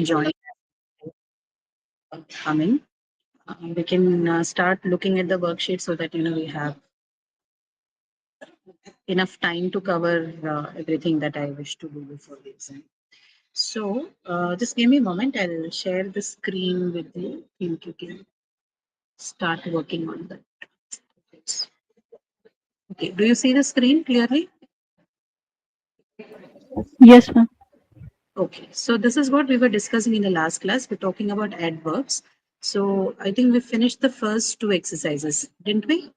join coming. We can start looking at the worksheet so that we have enough time to cover everything that I wish to do before the exam. So just give me a moment. I'll share the screen with you. Think you can start working on that. Okay. Do you see the screen clearly? Yes, ma'am. Okay. So this is what we were discussing in the last class. We're talking about adverbs. So I think we finished the first two exercises, didn't we?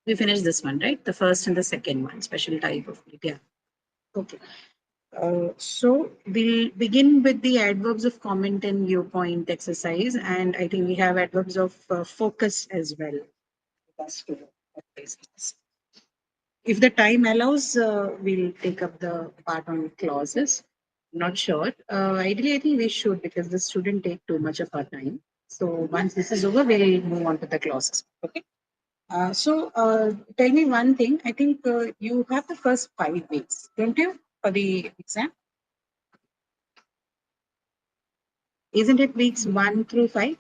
We finished this one, right? The first and the second one, special type of it. Yeah. Okay. So we'll begin with the adverbs of comment and viewpoint exercise, and I think we have adverbs of focus as well. That's to If the time allows, we'll take up the part on clauses. Not sure. Ideally, I think we should because this shouldn't take too much of our time. So once this is over, we'll move on to the clauses. Okay. Tell me one thing. I think you have the first 5 weeks, don't you, for the exam? Isn't it weeks 1 through 5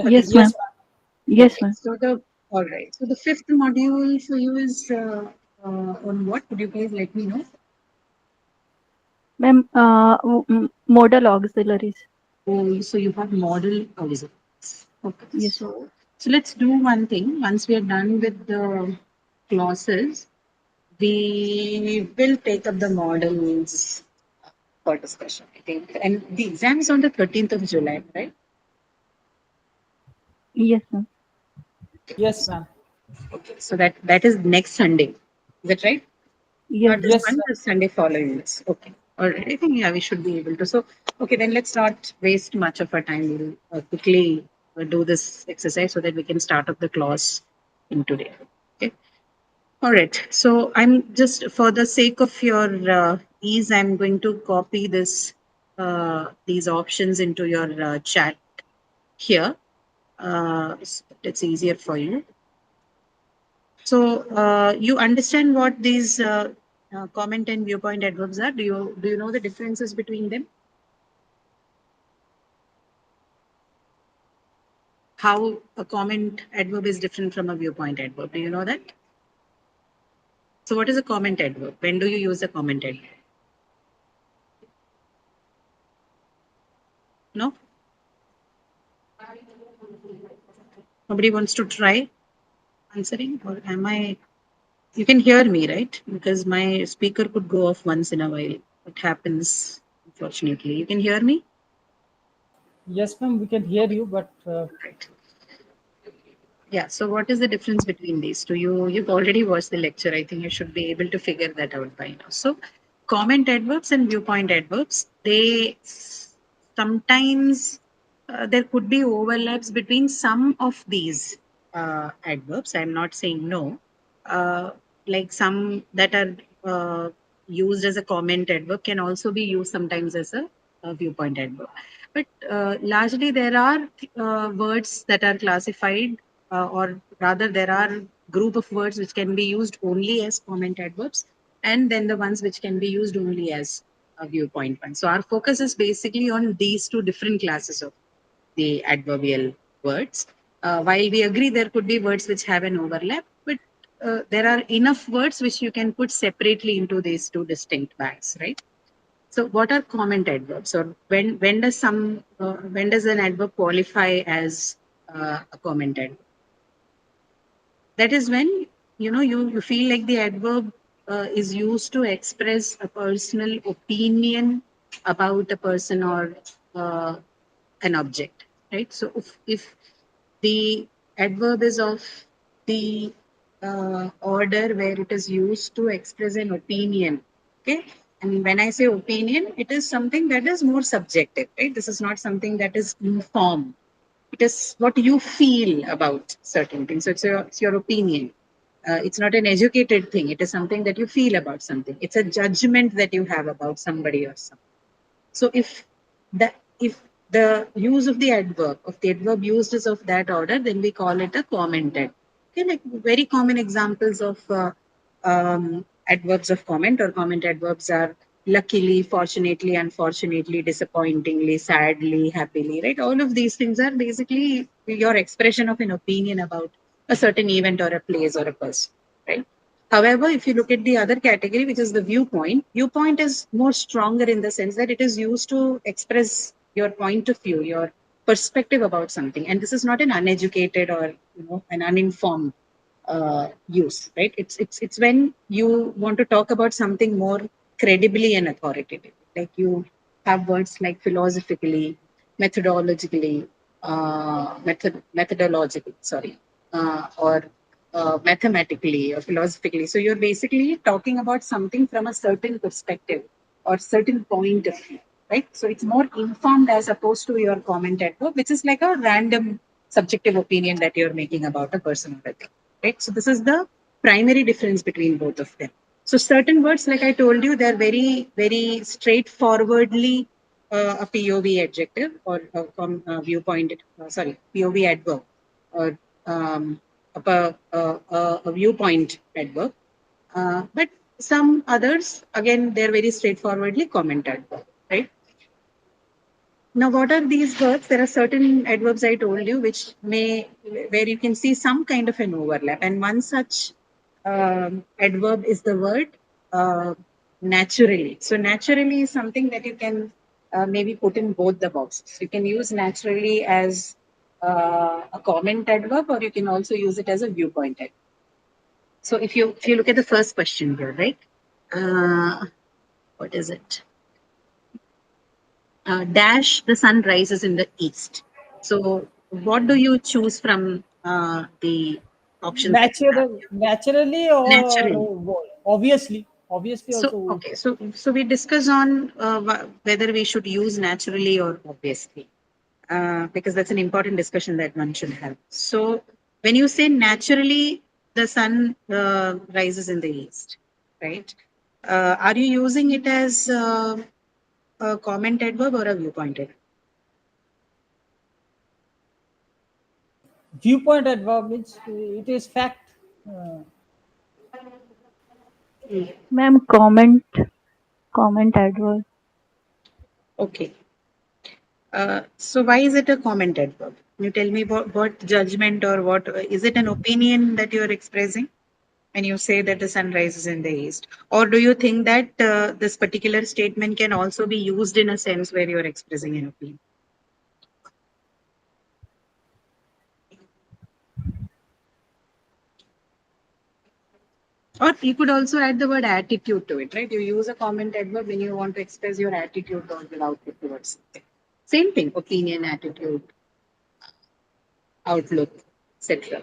for the Yes, exam? ma'am. Yes, ma'am. Yes, Okay. ma'am. So the all right. So the fifth module for you is on what? Could you please let me know? Ma'am, modal auxiliaries. Oh, so you have model auxiliaries. Okay. Yes. So let's do one thing. Once we are done with the clauses, we will take up the models for discussion, I think. And the exam is on the 13th of July, right? Yes, ma'am. Yes, ma'am. Okay. So that is next Sunday. Is that right? Yes. Not this Yes, one, ma'am. the Sunday following this. Okay. All right. I think, yeah, we should be able to. So, okay, then let's not waste much of our time. We'll quickly do this exercise so that we can start up the clause in today. Okay. All right. So, I'm just, for the sake of your ease, I'm going to copy these options into your chat here. It's easier for you. So you understand what these comment and viewpoint adverbs are? Do you know the differences between them? How a comment adverb is different from a viewpoint adverb? Do you know that? So what is a comment adverb? When do you use a comment adverb? No, nobody wants to try answering, or am I? You can hear me, right? Because my speaker could go off once in a while. It happens, unfortunately. You can hear me, Yes, ma'am. We can hear you, but right? Yeah. So what is the difference between these two? You've already watched the lecture. I think you should be able to figure that out by now. So comment adverbs and viewpoint adverbs, they sometimes there could be overlaps between some of these adverbs. I'm not saying no. Uh, like some that are used as a comment adverb can also be used sometimes as a viewpoint adverb. But largely there are words that are classified or rather there are group of words which can be used only as comment adverbs and then the ones which can be used only as a viewpoint one. So our focus is basically on these two different classes of the adverbial words. While we agree there could be words which have an overlap, but there are enough words which you can put separately into these two distinct bags, right? So, what are comment adverbs, or when does an adverb qualify as a comment adverb? That is when you feel like the adverb is used to express a personal opinion about a person or uh, an object, right? So if the adverb is of the order where it is used to express an opinion, okay, and when I say opinion, it is something that is more subjective, right? This is not something that is informed. It is what you feel about certain things. So it's your opinion. It's not an educated thing. It is something that you feel about something. It's a judgment that you have about somebody or something. So if the use of the adverb used is of that order, then we call it a commented. Okay, like very common examples of adverbs of comment or comment adverbs are luckily, fortunately, unfortunately, disappointingly, sadly, happily, right? All of these things are basically your expression of an opinion about a certain event or a place or a person, right? However, if you look at the other category, which is the viewpoint is more stronger in the sense that it is used to express your point of view, your perspective about something. And this is not an uneducated or an uninformed use, right? It's when you want to talk about something more credibly and authoritatively. Like you have words like philosophically, methodologically, methodologically, sorry, or mathematically or philosophically. So you're basically talking about something from a certain perspective or certain point of view, right? So it's more informed as opposed to your comment at work, which is like a random subjective opinion that you're making about a person or a thing, right? So this is the primary difference between both of them. So certain words, like I told you, they're very, very straightforwardly a POV adjective or viewpoint, POV adverb or a viewpoint adverb. But some others, again, they're very straightforwardly comment adverb, right? Now, what are these verbs? There are certain adverbs I told you where you can see some kind of an overlap. And one such adverb is the word naturally. So, naturally is something that you can maybe put in both the boxes. You can use naturally as a comment adverb, or you can also use it as a viewpoint adverb. So, if you look at the first question here, right? What is it? Dash, the sun rises in the east. So, what do you choose from the options that you have? Naturally Naturally. or obviously So, also. okay. So we discuss on whether we should use naturally or obviously, because that's an important discussion that one should have. So, when you say naturally, the sun rises in the east, right? Are you using it as a comment adverb or a viewpoint adverb? Viewpoint adverb means it is fact. Uh, Ma'am, comment adverb. Okay. So why is it a comment adverb? Can you tell me what judgment or what is it an opinion that you're expressing when you say that the sun rises in the east? Or do you think that this particular statement can also be used in a sense where you're expressing an opinion? Or you could also add the word attitude to it, right? You use a comment adverb when you want to express your attitude or your outlook towards something. Same thing, opinion, attitude, outlook, etc.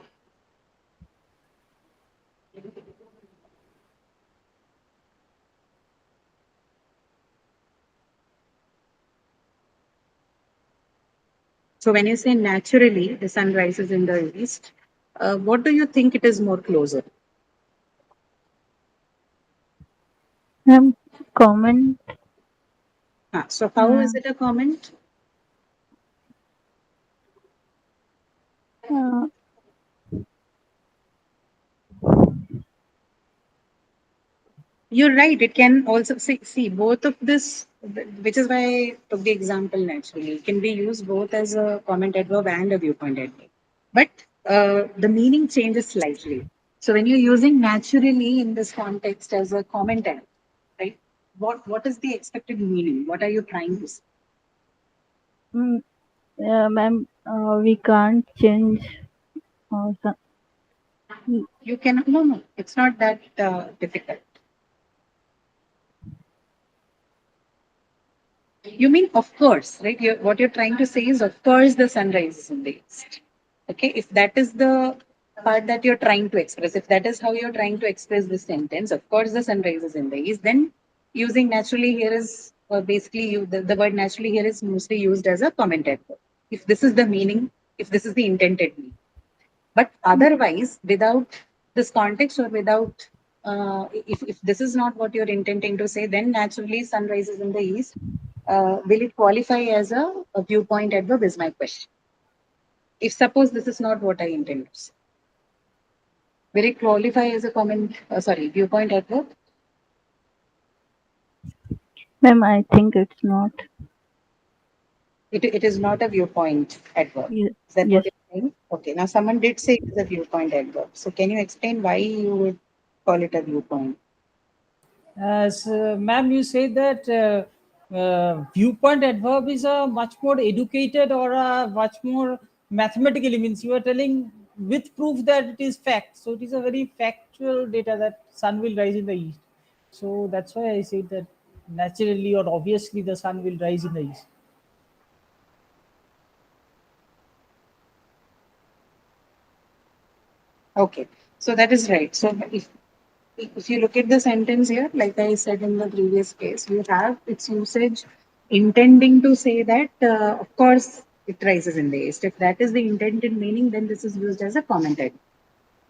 So when you say naturally the sun rises in the east, what do you think it is more closer? Ma'am, comment. So how is it a comment? Uh, You're right. It can also see both of this, which is why I took the example naturally. It can be used both as a comment adverb and a viewpoint adverb. But the meaning changes slightly. So when you're using naturally in this context as a comment adverb, right? What is the expected meaning? What are you trying to say? mm, Ma'am, we can't change. Some, You can no, it's not that difficult. You mean, of course, right? What you're trying to say is, of course, the sun rises in the east. Okay, if that is the part that you're trying to express, if that is how you're trying to express this sentence, of course, the sun rises in the east, then using naturally here is basically the word naturally here is mostly used as a comment adverb. If this is the meaning, if this is the intended meaning. But otherwise, without this context or without, if this is not what you're intending to say, then naturally sun rises in the east. Will it qualify as a viewpoint adverb? Is my question. If suppose this is not what I intend to say, will it qualify as a comment? Sorry, viewpoint adverb? Ma'am, I think it's not. It is not a viewpoint adverb. Is that what Yes. you're saying? Okay. Now someone did say it is a viewpoint adverb. So can you explain why you would call it a viewpoint? As ma'am, you say that viewpoint adverb is a much more educated or a much more mathematically, means you are telling with proof that it is fact. So it is a very factual data that sun will rise in the east. So that's why I say that naturally or obviously the sun will rise in the east. Okay. So that is right. So if you look at the sentence here, like I said in the previous case, you have its usage intending to say that, of course, it rises in the east. If that is the intended meaning, then this is used as a comment adverb.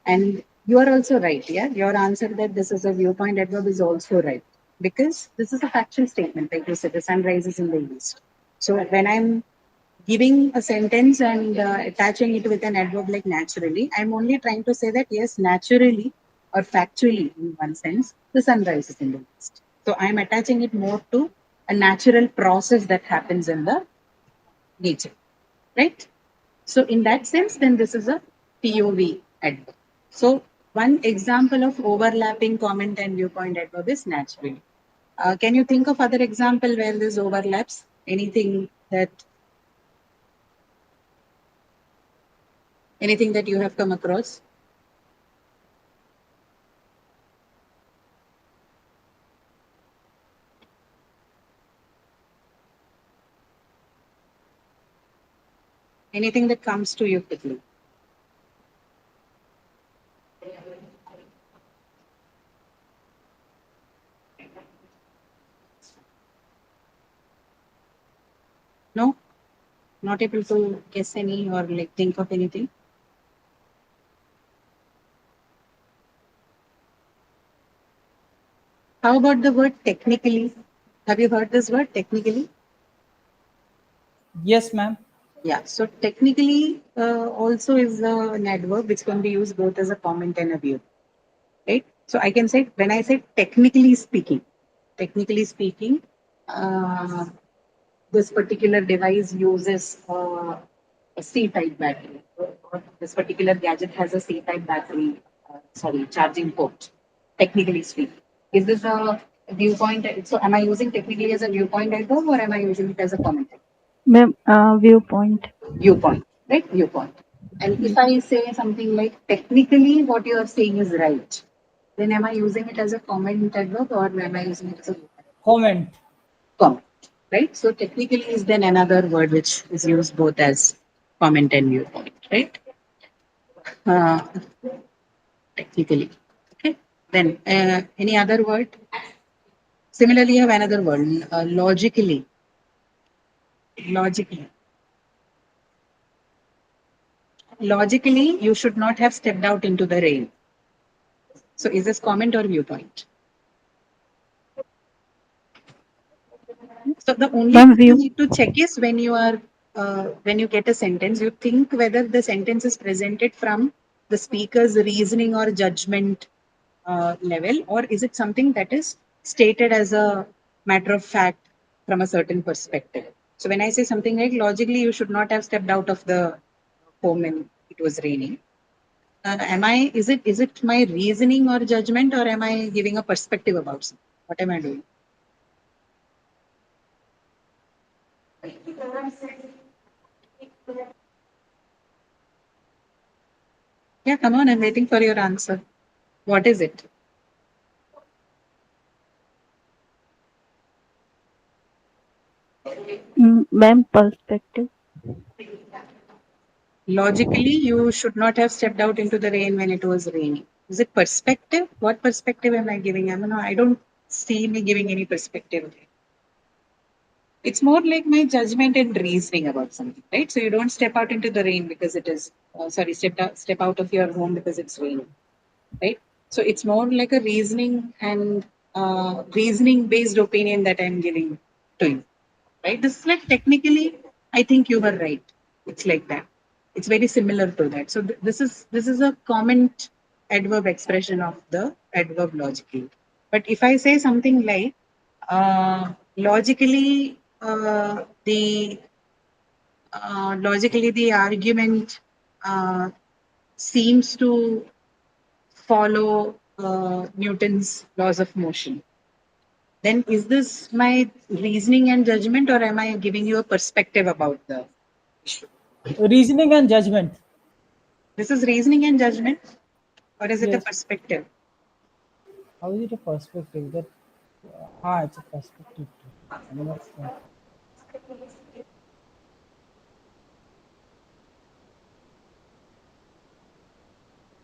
And you are also right, yeah. Your answer that this is a viewpoint adverb is also right because this is a factual statement, like you said, the sun rises in the east. So when I'm giving a sentence and attaching it with an adverb like naturally, I'm only trying to say that yes, naturally or factually, in one sense, the sun rises in the east. So I'm attaching it more to a natural process that happens in the nature, right? So in that sense, then this is a POV adverb. So one example of overlapping comment and viewpoint adverb is naturally. Can you think of other example where this overlaps? Anything that you have come across? Anything that comes to you quickly? No? Not able to guess any or like think of anything? How about the word technically? Have you heard this word technically? Yes, ma'am. Yeah, so technically also is an adverb which can be used both as a comment and a view, right? So I can say when I say technically speaking, uh, this particular device uses a C-type battery. Or this particular gadget has a C-type battery, charging port. Technically speaking, is this a viewpoint? So am I using technically as a viewpoint adverb or am I using it as a comment? Ma'am, viewpoint. Viewpoint, right? Viewpoint. And if I say something like technically what you are saying is right, then am I using it as a comment adverb or am I using it as a Comment. comment? Right? So technically is then another word which is used both as comment and viewpoint, right? Uh, technically. Okay. Then any other word? Similarly, you have another word, logically. Logically. Logically, you should not have stepped out into the rain. So is this comment or viewpoint? So the only Ma'am, thing you view. need to check is when you get a sentence, you think whether the sentence is presented from the speaker's reasoning or judgment level, or is it something that is stated as a matter of fact from a certain perspective. So when I say something like logically, you should not have stepped out of the home when it was raining. Am I? Is it my reasoning or judgment, or am I giving a perspective about something? What am I doing? Yeah, come on, I'm waiting for your answer. What is it? Ma'am, perspective. Logically, you should not have stepped out into the rain when it was raining. Is it perspective? What perspective am I giving? I don't see me giving any perspective. It's more like my judgment and reasoning about something, right? So you don't step out into the rain because it is, step out of your home because it's raining, right? So it's more like a reasoning and reasoning based opinion that I'm giving to you, right? This is like technically, I think you were right. It's like that. It's very similar to that. So this is a comment adverb expression of the adverb logically. But if I say something like, logically, the argument seems to follow Newton's laws of motion. Then is this my reasoning and judgment, or am I giving you a perspective about the issue? Reasoning and judgment. This is reasoning and judgment, or is it a Yes. perspective? How is it a perspective? That it's a perspective. I'm not sure.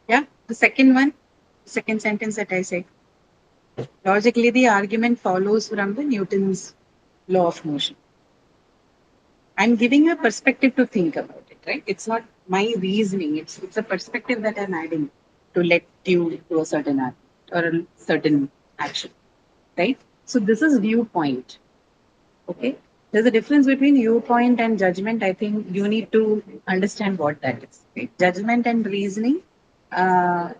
Yeah, the second sentence that I say. Logically, the argument follows from the Newton's law of motion. I'm giving you a perspective to think about it, right? It's not my reasoning. It's a perspective that I'm adding to let you do a certain act or a certain action, right? So this is viewpoint. Okay. There's a difference between viewpoint and judgment. I think you need to understand what that is. Right? Judgment and reasoning uh,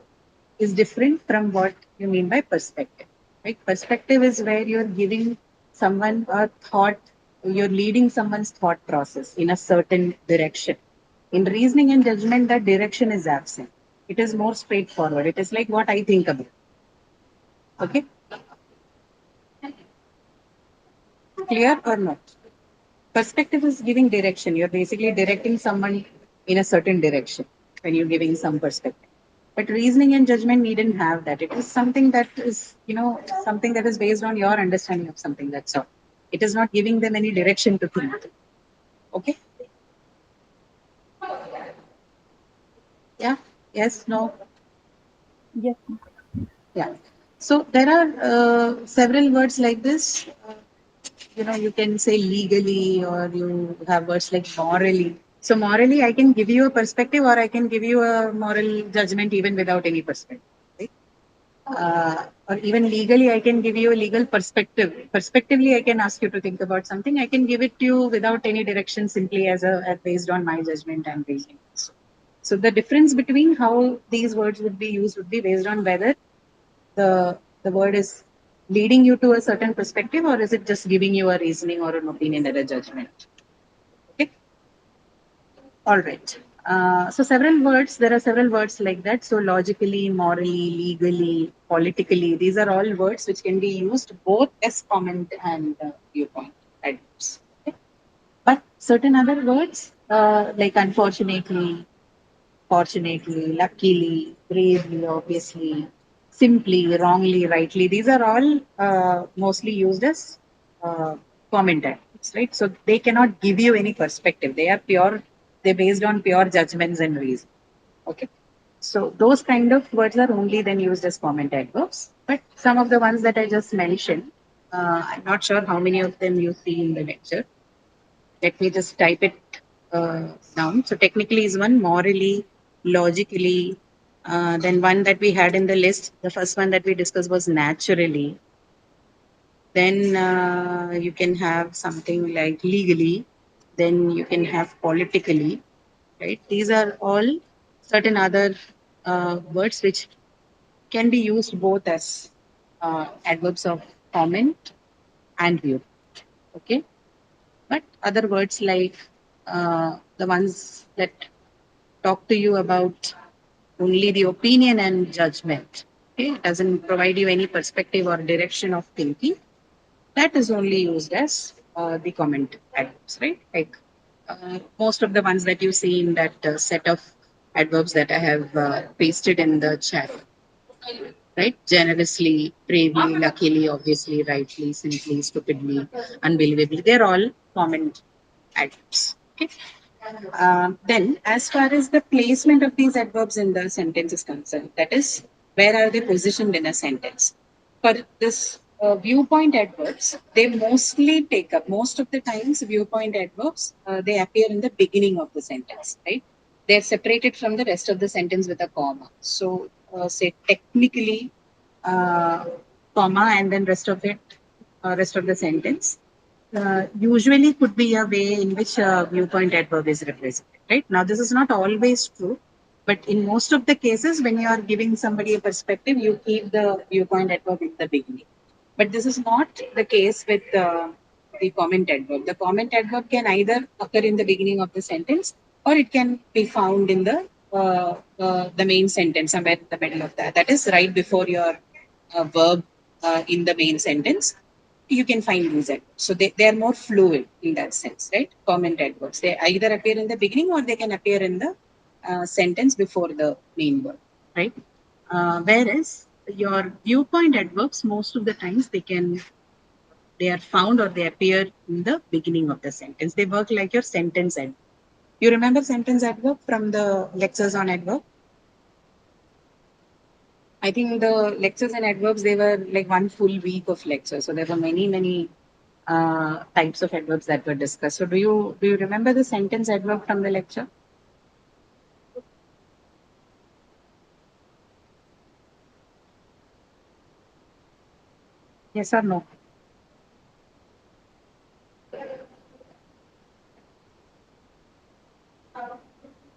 is different from what you mean by perspective. Right? Perspective is where you're giving someone a thought, you're leading someone's thought process in a certain direction. In reasoning and judgment, that direction is absent. It is more straightforward. It is like what I think about. Okay, clear or not? Perspective is giving direction. You're basically directing someone in a certain direction when you're giving some perspective. But reasoning and judgment needn't have that. It is something that is, something that is based on your understanding of something. That's all. It is not giving them any direction to think. Okay? Yeah? Yes? No? Yes. Yeah. So there are several words like this. You can say legally, or you have words like morally. So morally, I can give you a perspective, or I can give you a moral judgment even without any perspective. Right? Or even legally, I can give you a legal perspective. Perspectively, I can ask you to think about something. I can give it to you without any direction, simply as based on my judgment and reasoning. So the difference between how these words would be used would be based on whether the word is leading you to a certain perspective, or is it just giving you a reasoning or an opinion or a judgment. Okay. All right. So there are several words like that. So logically, morally, legally, politically, these are all words which can be used both as comment and viewpoint adverbs. Okay? But certain other words, like unfortunately, fortunately, luckily, bravely, obviously, simply, wrongly, rightly. These are all mostly used as comment adverbs, right? So they cannot give you any perspective. They're based on pure judgments and reason. Okay. So those kind of words are only then used as comment adverbs. But some of the ones that I just mentioned, I'm not sure how many of them you see in the lecture. Let me just type it down. So technically is one, morally, logically. Then one that we had in the list, the first one that we discussed was naturally. Then you can have something like legally. Then you can have politically, right? These are all certain other words which can be used both as adverbs of comment and view. Okay. But other words like the ones that talk to you about only the opinion and judgment, okay, doesn't provide you any perspective or direction of thinking, that is only used as the comment adverbs, right? Like most of the ones that you see in that set of adverbs that I have pasted in the chat, right? Generously, bravely, luckily, obviously, rightly, simply, stupidly, unbelievably, they're all comment adverbs. Okay. Then, as far as the placement of these adverbs in the sentence is concerned, that is, where are they positioned in a sentence? For this viewpoint adverbs, they mostly take up, most of the times, viewpoint adverbs, they appear in the beginning of the sentence, right? They're separated from the rest of the sentence with a comma. So, say technically, uh, comma, and then rest of the sentence usually could be a way in which a viewpoint adverb is represented, right? Now, this is not always true, but in most of the cases, when you are giving somebody a perspective, you keep the viewpoint adverb in the beginning. But this is not the case with the comment adverb. The comment adverb can either occur in the beginning of the sentence or it can be found in the main sentence, somewhere in the middle of that. That is right before your verb in the main sentence. You can find these adverbs. So they are more fluid in that sense, right? Comment adverbs. They either appear in the beginning or they can appear in the sentence before the main verb, right? Whereas your viewpoint adverbs, most of the times they are found or they appear in the beginning of the sentence. They work like your sentence adverb. You remember sentence adverb from the lectures on adverb? I think the lectures and adverbs, they were like one full week of lectures. So there were many types of adverbs that were discussed. So do you remember the sentence adverb from the lecture? Yes or no?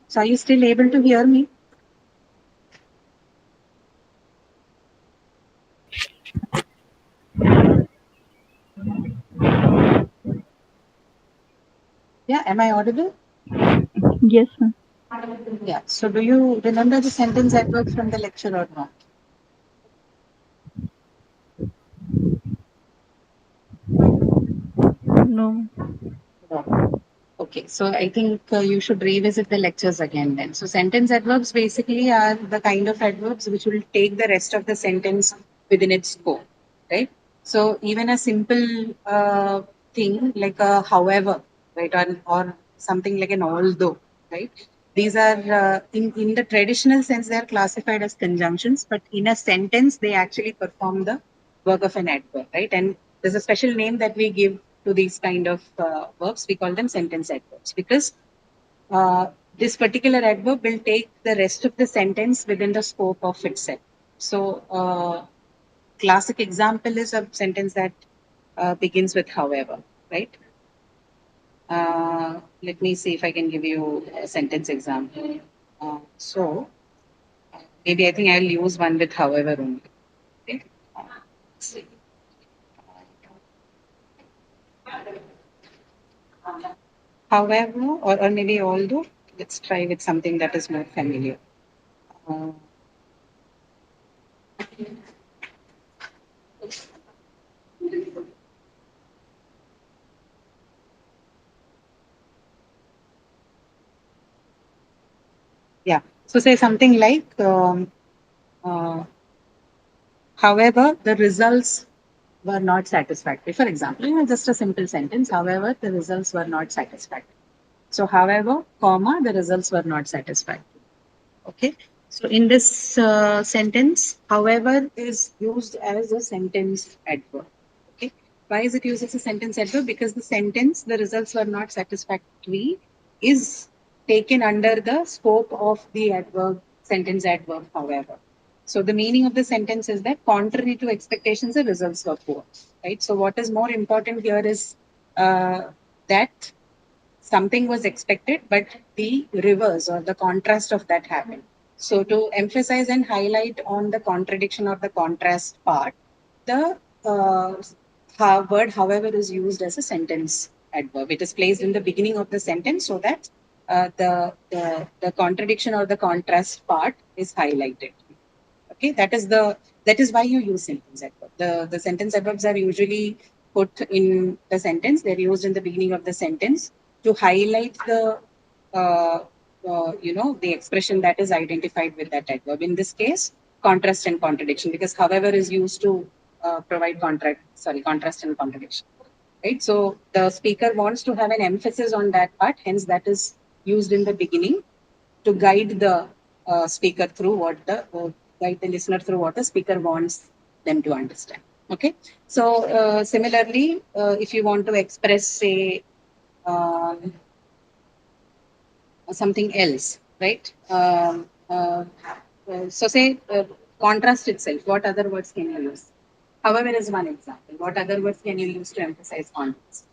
So are you still able to hear me? Yeah, am I audible? Yes, ma'am. Yeah. So do you remember the sentence adverb from the lecture or not? No. No. Okay, so I think you should revisit the lectures again then. So sentence adverbs basically are the kind of adverbs which will take the rest of the sentence within its scope, right? So even a simple thing like a however, right, or something like an although, right? These are in the traditional sense they are classified as conjunctions, but in a sentence they actually perform the work of an adverb, right? And there's a special name that we give to these kind of verbs. We call them sentence adverbs because this particular adverb will take the rest of the sentence within the scope of itself. So, classic example is a sentence that begins with however, right? Let me see if I can give you a sentence example. So, maybe I think I'll use one with however only. Okay? Let's see. However, or maybe although, let's try with something that is more familiar. Uh, yeah. So say something like, uh, however, the results were not satisfactory. For example, just a simple sentence. However, the results were not satisfactory. So, however, comma, the results were not satisfactory. Okay. So in this sentence, however, is used as a sentence adverb. Okay. Why is it used as a sentence adverb? Because the sentence, the results were not satisfactory, is taken under the scope of the adverb, sentence adverb, however. So the meaning of the sentence is that contrary to expectations, the results were poor. Right. So what is more important here is that something was expected, but the reverse or the contrast of that happened. So, to emphasize and highlight on the contradiction or the contrast part, the word, however, is used as a sentence adverb. It is placed in the beginning of the sentence so that the contradiction or the contrast part is highlighted. Okay, that is why you use sentence adverb. The sentence adverbs are usually put in the sentence. They're used in the beginning of the sentence to highlight uh, the expression that is identified with that adverb. In this case, contrast and contradiction, because however is used to provide contrast and contradiction. Right. So the speaker wants to have an emphasis on that part. Hence, that is used in the beginning to guide the speaker through guide the listener through what the speaker wants them to understand. Okay. So similarly, if you want to express, say, um, something else, right? So say contrast itself. What other words can you use? However, is one example. What other words can you use to emphasize contrast?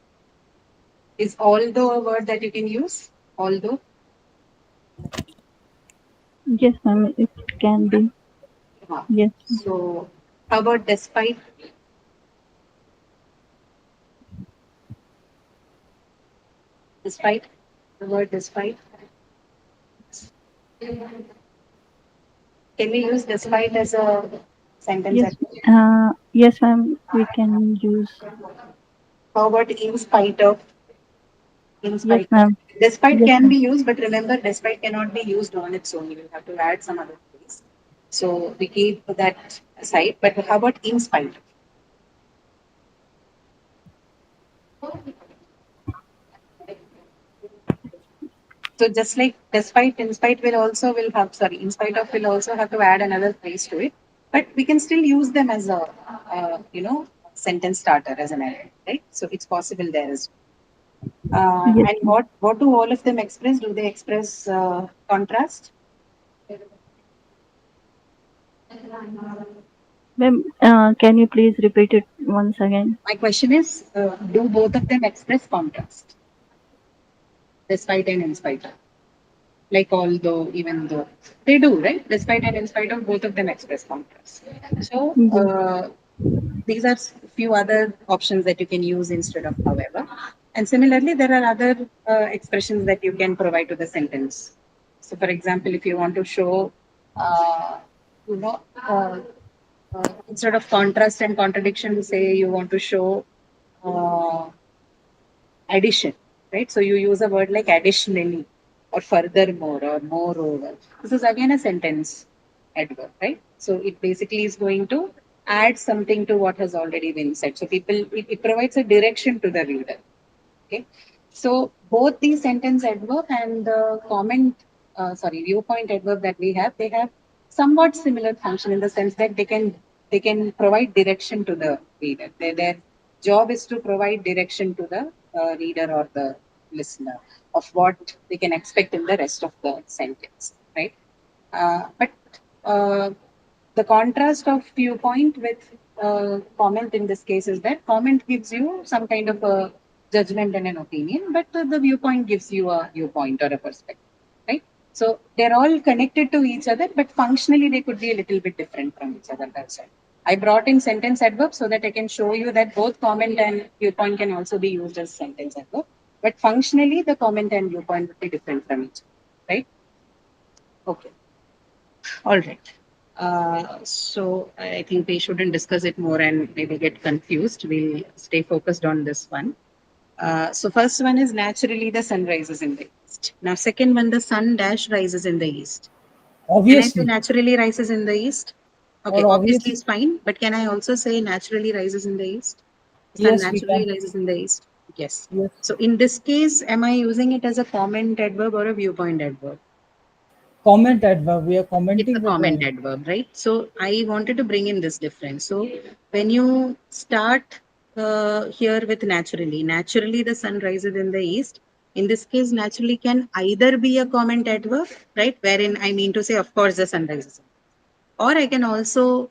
Is although a word that you can use? Although. Yes, ma'am. It can be. Uh, Yes. so how about despite? Despite, the word despite. Can we use despite as a sentence? Yes. Yes, ma'am. We can use. How about in spite of? In Yes, spite of. ma'am. Despite Yes, can ma'am. be used, but remember, despite cannot be used on its own. You will have to add some other phrase. So we keep that aside. But how about in spite of? So just like despite, in spite will have, sorry, in spite of will also have to add another phrase to it. But we can still use them as a, sentence starter as an element, right? So it's possible there as well. Yes, And ma'am. what do all of them express? Do they express contrast? Ma'am, can you please repeat it once again? My question is, do both of them express contrast, despite and in spite of? Like although, even though they do, right? Despite and in spite of, both of them express contrast. So Yes. these are few other options that you can use instead of however. And similarly, there are other expressions that you can provide to the sentence. So, for example, if you want to show, uh, you know, uh, instead of contrast and contradiction, say you want to show uh, addition, right? So you use a word like additionally or furthermore or moreover. This is again a sentence adverb, right? So it basically is going to add something to what has already been said. So it provides a direction to the reader. Okay. So both the sentence adverb and the viewpoint adverb that we have, they have somewhat similar function in the sense that they can provide direction to the reader. Their job is to provide direction to the reader or the listener of what they can expect in the rest of the sentence, right? But uh, the contrast of viewpoint with comment in this case is that comment gives you some kind of a judgment and an opinion, but the viewpoint gives you a viewpoint or a perspective, right? So they're all connected to each other, but functionally they could be a little bit different from each other. That's it. I brought in sentence adverb so that I can show you that both comment and viewpoint can also be used as sentence adverb, but functionally the comment and viewpoint would be different from each other, right? Okay. All right. So I think we shouldn't discuss it more and maybe get confused. We'll stay focused on this one. So first one is naturally the sun rises in the east. Now second one, the sun dash rises in the east. Can I say Obviously, naturally rises in the east? Okay, or obviously obviously, it's fine, but can I also say naturally rises in the east? The sun yes, we naturally can. rises in the east. Yes. Yes, So in this case, am I using it as a comment adverb or a viewpoint adverb? comment adverb. We are It's a commenting with comment the adverb, right? So I wanted to bring in this difference. So when you start here with naturally, naturally the sun rises in the east. In this case, naturally can either be a comment adverb, right? Wherein I mean to say, of course, the sun rises. Or I can also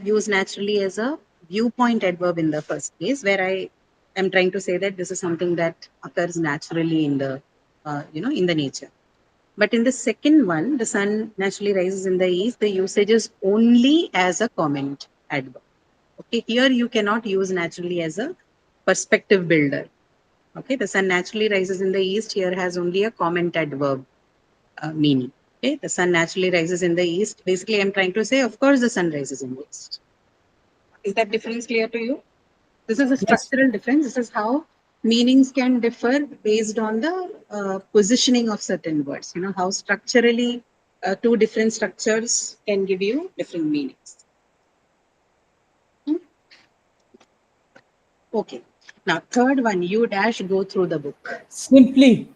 use naturally as a viewpoint adverb in the first place, where I am trying to say that this is something that occurs naturally in the, in the nature. But in the second one, the sun naturally rises in the east, the usage is only as a comment adverb. Okay, here you cannot use naturally as a perspective builder. Okay, the sun naturally rises in the east here has only a comment adverb meaning. Okay, the sun naturally rises in the east. Basically, I'm trying to say, of course, the sun rises in the east. Is that difference clear to you? This is a yes. structural difference. This is how meanings can differ based on the positioning of certain words. You know, how structurally two different structures can give you different meanings. Hmm? Okay. Now, third one, you dash go through the book. Simply,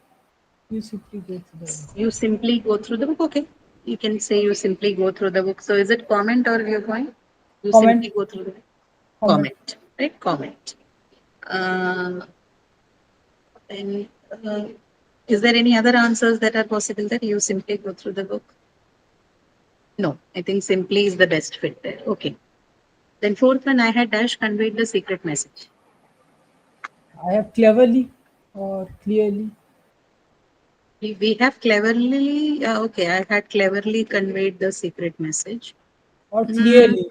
you simply go to the You simply go through the book. Okay. You can say you simply go through the book. So, is it comment or viewpoint? You comment. simply go through the book. Comment. Comment, right? Comment. Uh, then, is there any other answers that are possible that you simply go through the book? No, I think simply is the best fit there. Okay. Then fourth one, I had dash conveyed the secret message. I have cleverly or clearly We have cleverly, okay, I had cleverly conveyed the secret message. or Mm, clearly.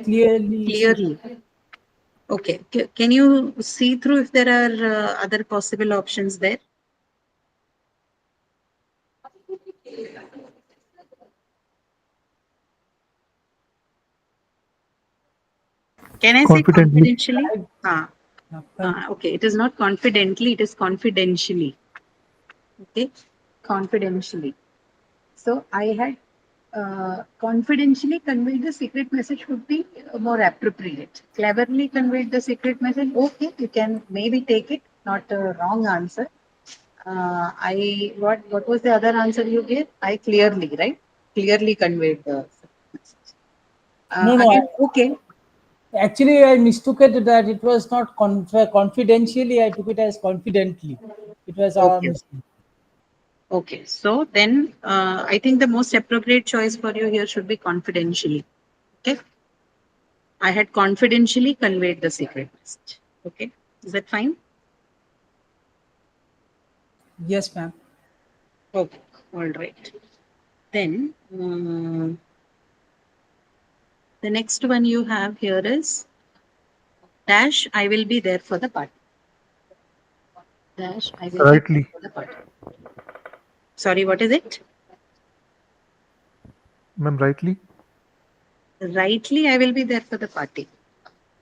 Clearly, clearly. Okay. Can you see through if there are other possible options there? Can I say Confidently. confidentially? Okay, it is not confidently, it is confidentially. Okay, confidentially. So I had confidentially conveyed the secret message would be more appropriate. Cleverly conveyed the secret message. Okay, you can maybe take it. Not a wrong answer. I what was the other answer you gave? I clearly, right? Clearly conveyed the secret message. No, Again, okay. actually, I mistook it that it was not confidentially. I took it as confidently. It was our Okay. mistake. Okay. So then I think the most appropriate choice for you here should be confidentially. Okay. I had confidentially conveyed the secret message. Okay. Is that fine? Yes, ma'am. Okay. All right. Then the next one you have here is dash, I will be there for the party. Dash, I will be there Rightly. for the party. Sorry, what is it? Ma'am, rightly. Rightly, I will be there for the party.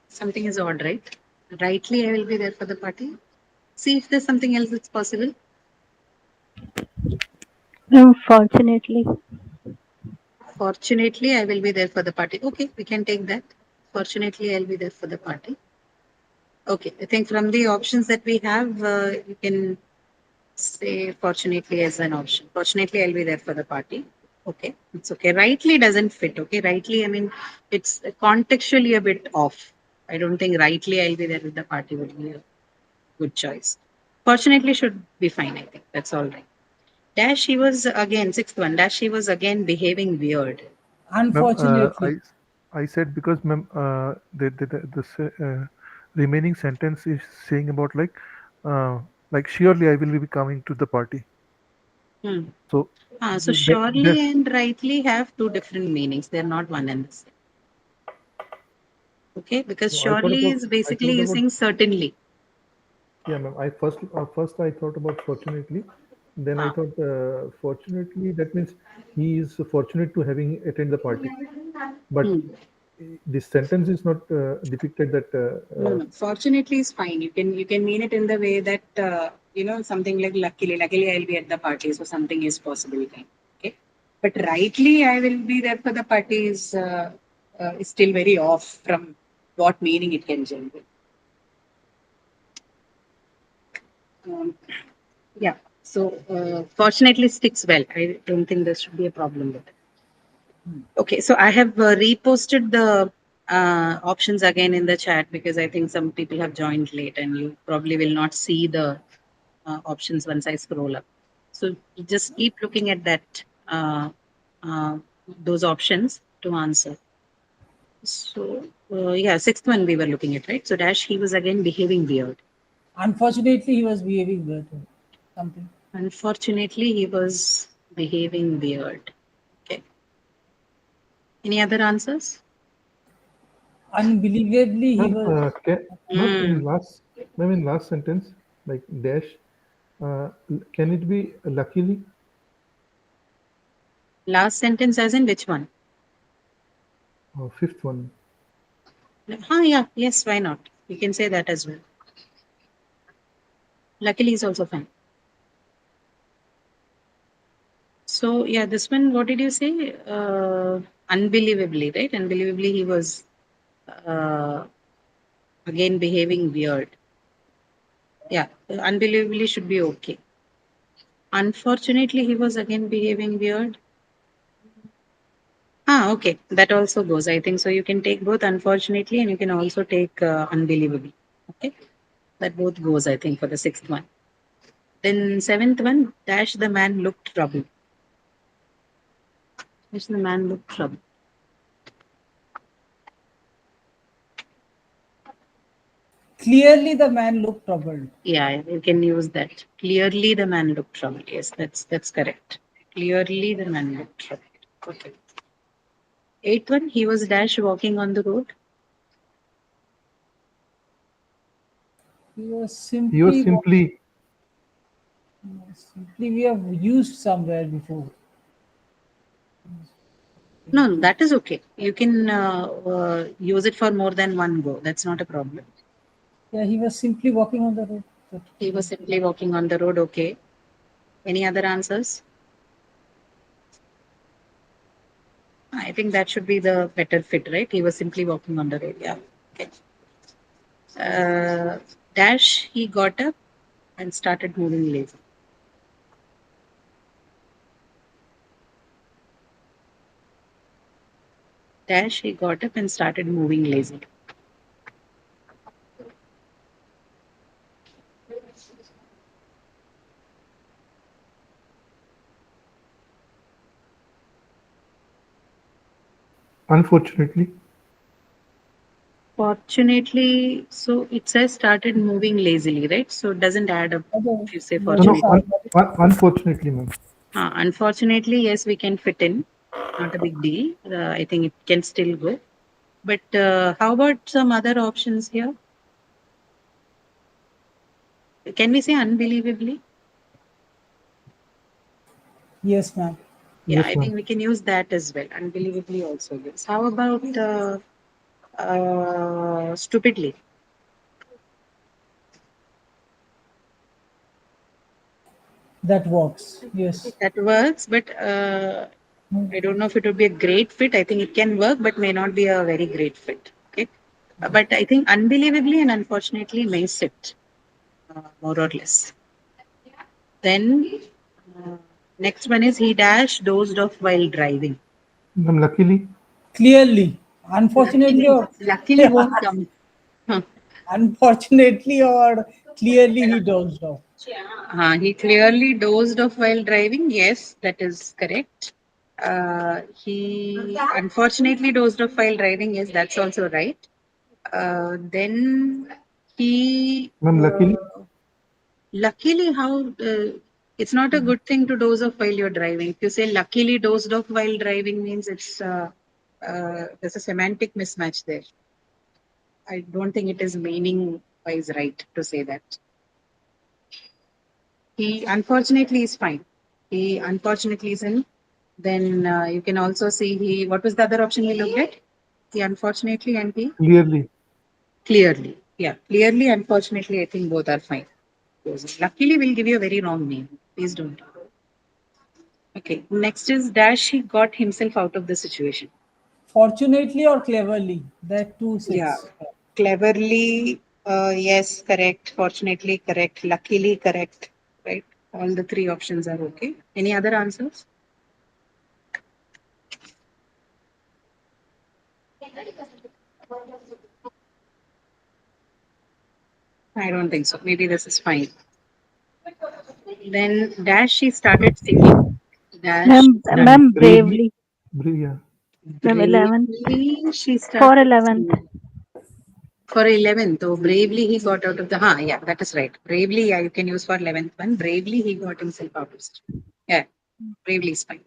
Something is odd, right? Rightly, I will be there for the party. See if there's something else that's possible. Unfortunately. Fortunately, I will be there for the party. Okay, we can take that. Fortunately, I'll be there for the party. Okay, I think from the options that we have, you can say fortunately as an option. Fortunately, I'll be there for the party. Okay, it's okay. Rightly doesn't fit. Okay, rightly, I mean, it's contextually a bit off. I don't think rightly I'll be there with the party would be a good choice. Fortunately, should be fine. I think that's all right. Dash, he was again, sixth one. Dash, he was again behaving weird. Ma'am, Unfortunately, I said because ma'am, remaining sentence is saying about like surely I will be coming to the party. Hmm. So So there's surely and rightly have two different meanings. They're not one and the same. Okay, because no, surely is I thought basically about using certainly. yeah, ma'am. I first I thought about fortunately, then I Ah. thought fortunately that means he is fortunate to having attend the party. But Hmm. this sentence is not depicted that No, no. Fortunately is fine. You can mean it in the way that something like luckily I'll be at the party, so something is possible. Kind. Okay, but rightly I will be there for the party is still very off from what meaning it can generate. Um, yeah. So fortunately sticks well. I don't think there should be a problem with it. Okay, so I have reposted the options again in the chat because I think some people have joined late and you probably will not see the options once I scroll up. So you just keep looking at that uh, those options to answer. So yeah, sixth one we were looking at, right? So Dash, he was again behaving weird. unfortunately, he was behaving weird. Something. Unfortunately, he was behaving weird. Okay. Any other answers? Unbelievably, he ma'am, was. Hmm. ma'am, in last sentence, like dash, can it be luckily? Last sentence as in which one? Fifth one. Yeah, yes, why not? You can say that as well. Luckily is also fine. So yeah, this one, what did you say? Unbelievably, right? Unbelievably, he was uh, again behaving weird. Yeah, unbelievably should be okay. Unfortunately, he was again behaving weird. Okay, that also goes. I think so. You can take both unfortunately, and you can also take unbelievably. Okay, that both goes. I think for the sixth one. Then seventh one, dash the man looked troubled. Dash the man looked troubled. Clearly, the man looked troubled. Yeah, you can use that. Clearly, the man looked troubled. Yes, that's correct. Clearly, the man looked troubled. Okay. Eighth one, he was dash walking on the road. He was He was simply, simply simply we have used somewhere before. No, that is okay. You can use it for more than one go. That's not a problem. Yeah, he was simply walking on the road. He was simply walking on the road. Okay. Any other answers? I think that should be the better fit, right? He was simply walking on the road. Yeah. Okay. Dash, he got up and started moving lazy. Dash, he got up and started moving lazy. Unfortunately. Fortunately, so it says started moving lazily, right? So it doesn't add up Although if you say what No, no, is fortunately. unfortunately, ma'am. Unfortunately, yes, we can fit in. Not a big deal. I think it can still go. But how about some other options here? Can we say unbelievably? Yes, ma'am. Yeah, Yes, I ma'am. think we can use that as well. Unbelievably also yes. How about stupidly? That works. Yes. That works, but Hmm. I don't know if it would be a great fit. I think it can work, but may not be a very great fit. Okay. But I think unbelievably and unfortunately may sit more or less. Then uh, next one is he dash dozed off while driving. Ma'am, luckily. Clearly, unfortunately, Luckily, or luckily won't come. Huh. unfortunately, or clearly he dozed off. He clearly dozed off while driving. Yes, that is correct. He unfortunately dozed off while driving. Yes, that's also right. Then he Ma'am, luckily. luckily how it's not a good thing to doze off while you're driving. If you say luckily dozed off while driving means there's a semantic mismatch there. I don't think it is meaning wise right to say that. He unfortunately is fine. He unfortunately is in. Then you can also see he. What was the other option we looked at? He unfortunately and he Clearly. clearly. Yeah, clearly. Unfortunately, I think both are fine. Luckily, we'll give you a very wrong name. Please don't. Okay. Next is dash. He got himself out of the situation. Fortunately or cleverly, that too Yeah. sits. Cleverly. Yes, correct. Fortunately, correct. Luckily, correct. Right. All the three options are okay. Any other answers? I don't think so. Maybe this is fine. Then dash she started singing. Dash Ma'am, started Ma'am, bravely. bravely. Yeah. Ma'am, 11th. bravely she For started 11th. singing. For 11th, oh, bravely he got out of the yeah, that is right. Bravely, yeah, you can use for 11th one. Bravely he got himself out of it. Yeah, bravely is fine.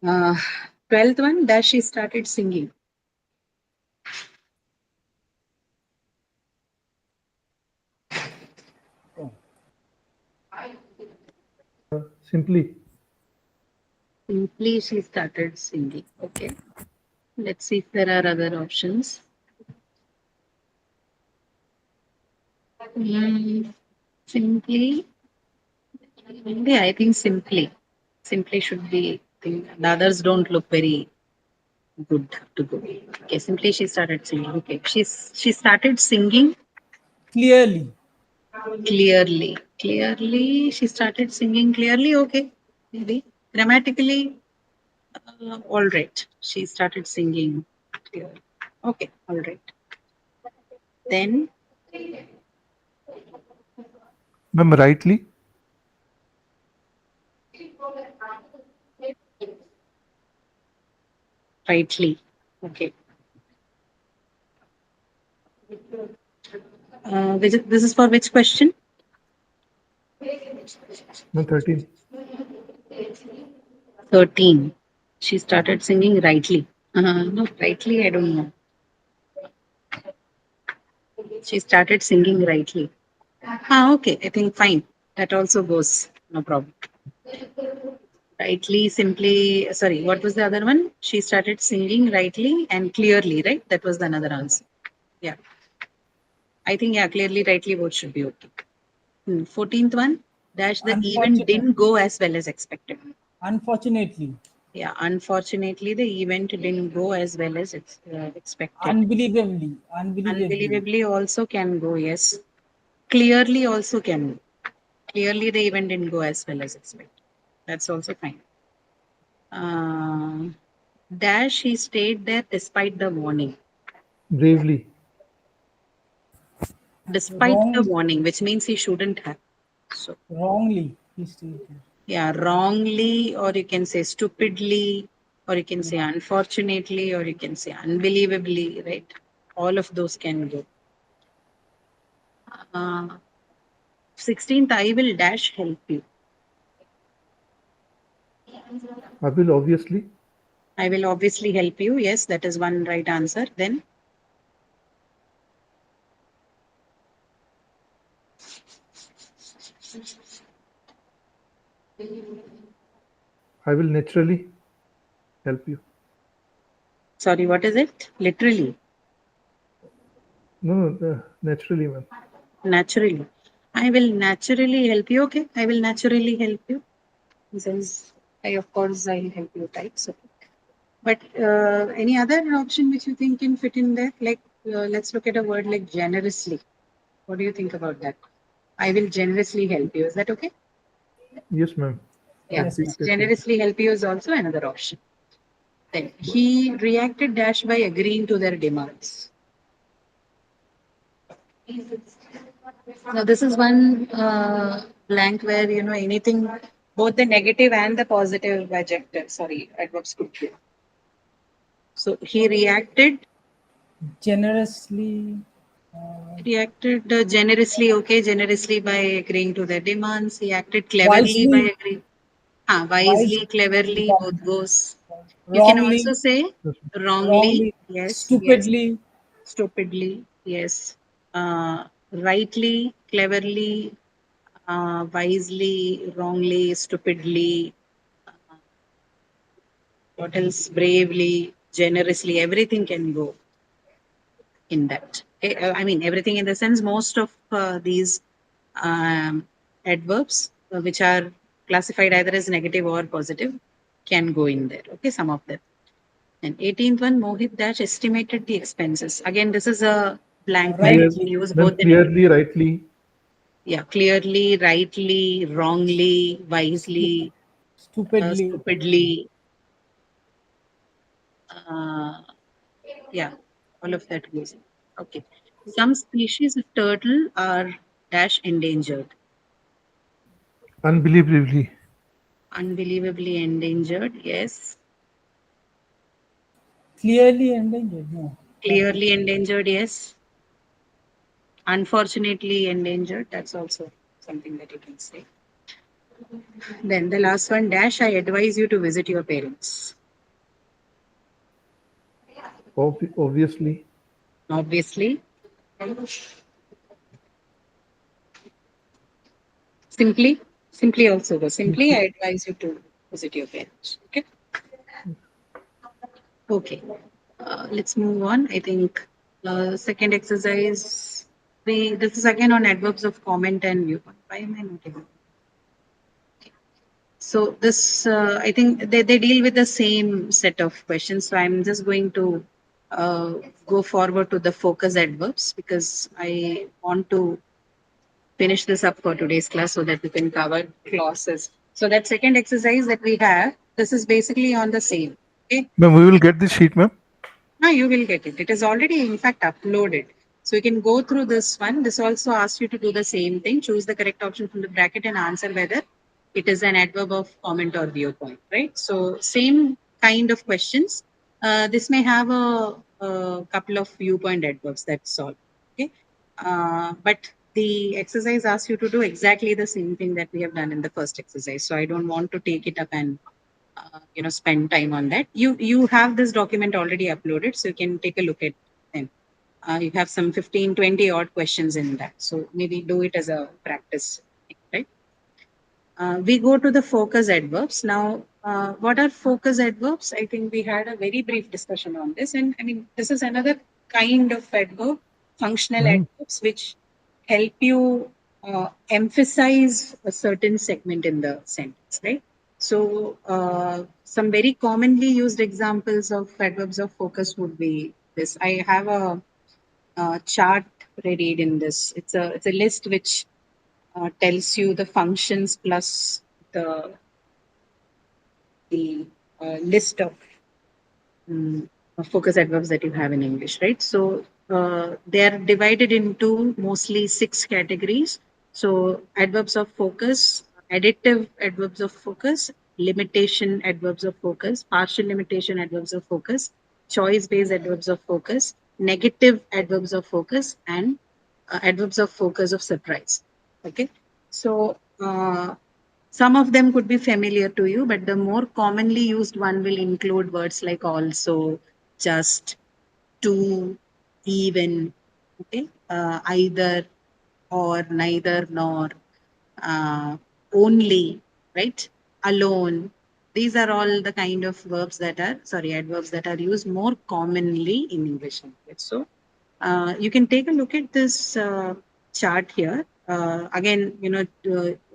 Uh, 12th one, dash she started singing. Simply. Simply she started singing. Okay. Let's see if there are other options. Mm, simply, yeah, I think simply. Simply should be. The others don't look very good to go. Okay, simply she started singing. Okay, she started singing Clearly, clearly. Clearly, she started singing clearly. Okay, maybe grammatically, all right. She started singing clearly. Okay, all right. Then Ma'am, rightly. rightly. Okay. This is for which question? Ma'am, 13. 13. She started singing rightly. No, rightly, I don't know. She started singing rightly. Okay. I think fine. That also goes. No problem. Rightly, simply, sorry, what was the other one? She started singing rightly and clearly, right? That was the another answer. Yeah. I think, yeah, clearly, rightly, both should be okay. 14th one, dash the event didn't go as well as expected. Unfortunately. Yeah, unfortunately, the event didn't go as well as it's expected. Unbelievably. Unbelievably also can go, yes. Clearly also can go. Clearly, the event didn't go as well as expected. That's also fine. Dash, he stayed there despite the warning. Bravely. Despite the Wrong, warning, which means he shouldn't have. So, wrongly. He stated. yeah, wrongly, or you can say stupidly, or you can say unfortunately, or you can say unbelievably, right? All of those can go. 16th, I will dash help you. I will obviously. I will obviously help you. Yes, that is one right answer. Then I will naturally help you. sorry, what is it? Literally, No, no, naturally, ma'am. naturally. I will naturally help you. Okay, I will naturally help you. Since I, of course, I'll help you type. So, but any other option which you think can fit in there? Like, let's look at a word like generously. What do you think about that? I will generously help you. Is that okay? Yes, ma'am. Yeah, Yes, ma'am. That will. generously help you is also another option. Then he reacted dash by agreeing to their demands. Now, this is one blank where, anything, both the negative and the positive adjective, sorry, adverbs could be. So he Generously. reacted generously, okay, generously by agreeing to their demands. He acted cleverly by Wisely. agreeing. Wisely, Wisely. cleverly, both goes. You can also Wrongly. say Yes, wrongly, Wrongly. yes, yes. Stupidly. Stupidly, yes. Rightly, cleverly, wisely, wrongly, stupidly, what else? Bravely, generously, everything can go in that. I mean, everything in the sense, most of these adverbs, which are classified either as negative or positive, can go in there. Okay, some of them. And 18th one, Mohit Dash estimated the expenses. Again, this is a blank where you clear, can Rightly. use ma'am. both the negative. Clearly, rightly. Yeah, clearly, rightly, wrongly, wisely, Stupidly. stupidly. Uh, yeah, all of that goes in. Okay. Some species of turtle are dash endangered. Unbelievably. Unbelievably endangered, yes. Clearly endangered. No. Clearly endangered, yes. Unfortunately endangered, that's also something that you can say. Then the last one, dash, I advise you to visit your parents. Obviously. Obviously. Simply, simply also go. Simply, I advise you to visit your parents. Okay. Okay. Let's move on. I think second exercise. This is again on adverbs of comment and viewpoint. Why am I not able? So this, I think they deal with the same set of questions. So I'm just going to uh, go forward to the focus adverbs because I want to finish this up for today's class so that we can cover clauses. So that second exercise that we have, this is basically on the same. Okay. Ma'am, we will get this sheet, ma'am. No, you will get it. It is already, in fact, uploaded. So you can go through this one. This also asks you to do the same thing. Choose the correct option from the bracket and answer whether it is an adverb of comment or viewpoint, right? So same kind of questions. This may have a couple of viewpoint adverbs. That's all. Okay. But the exercise asks you to do exactly the same thing that we have done in the first exercise. So I don't want to take it up and spend time on that. You have this document already uploaded, so you can take a look at them. You have some 15, 20 odd questions in that, so maybe do it as a practice, right? We go to the focus adverbs now. what are focus adverbs? I think we had a very brief discussion on this. And I mean, this is another kind of adverb, functional adverbs, which help you emphasize a certain segment in the sentence, right? So, some very commonly used examples of adverbs of focus would be this. I have a chart ready in this. It's a list which tells you the functions plus the list of focus adverbs that you have in English, right? So they are divided into mostly 6 categories. So adverbs of focus, additive adverbs of focus, limitation adverbs of focus, partial limitation adverbs of focus, choice-based adverbs of focus, negative adverbs of focus, and adverbs of focus of surprise. Okay, so some of them could be familiar to you, but the more commonly used one will include words like also, just, to, even, okay, either, or, neither, nor, only, right? Alone. These are all the kind of adverbs that are used more commonly in English language. So you can take a look at this chart here. Again,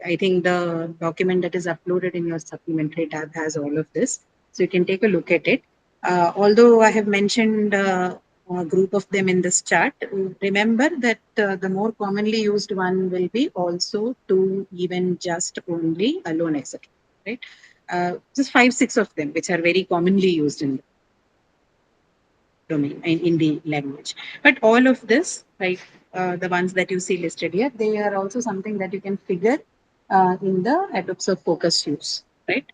I think the document that is uploaded in your supplementary tab has all of this. So you can take a look at it. Although I have mentioned a group of them in this chart, remember that the more commonly used one will be also, to, even, just, only, alone, etc. Right? Just 5, 6 of them, which are very commonly used in domain in the language. But all of this, right, the ones that you see listed here, they are also something that you can figure in the adverbs of focus use, right?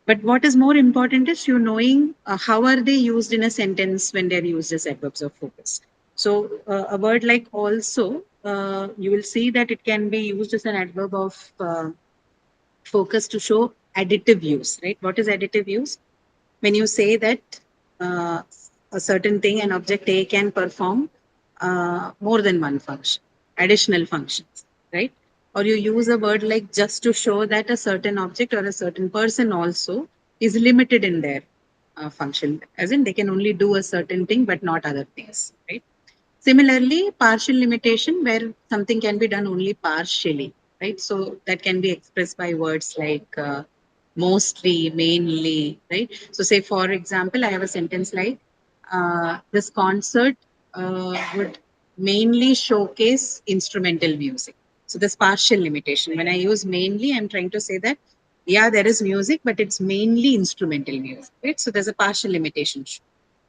But what is more important is you knowing how are they used in a sentence when they're used as adverbs of focus. So a word like also, you will see that it can be used as an adverb of focus to show additive use, right? What is additive use? When you say that uh, a certain thing, an object A can perform more than one function, additional functions, right? Or you use a word like just to show that a certain object or a certain person also is limited in their function, as in they can only do a certain thing but not other things, right? Similarly, partial limitation where something can be done only partially, right? So that can be expressed by words like mostly, mainly, right? So say, for example, I have a sentence like, this concert would mainly showcase instrumental music. So this partial limitation. When I use mainly, I'm trying to say that, yeah, there is music, but it's mainly instrumental music, right? So there's a partial limitation.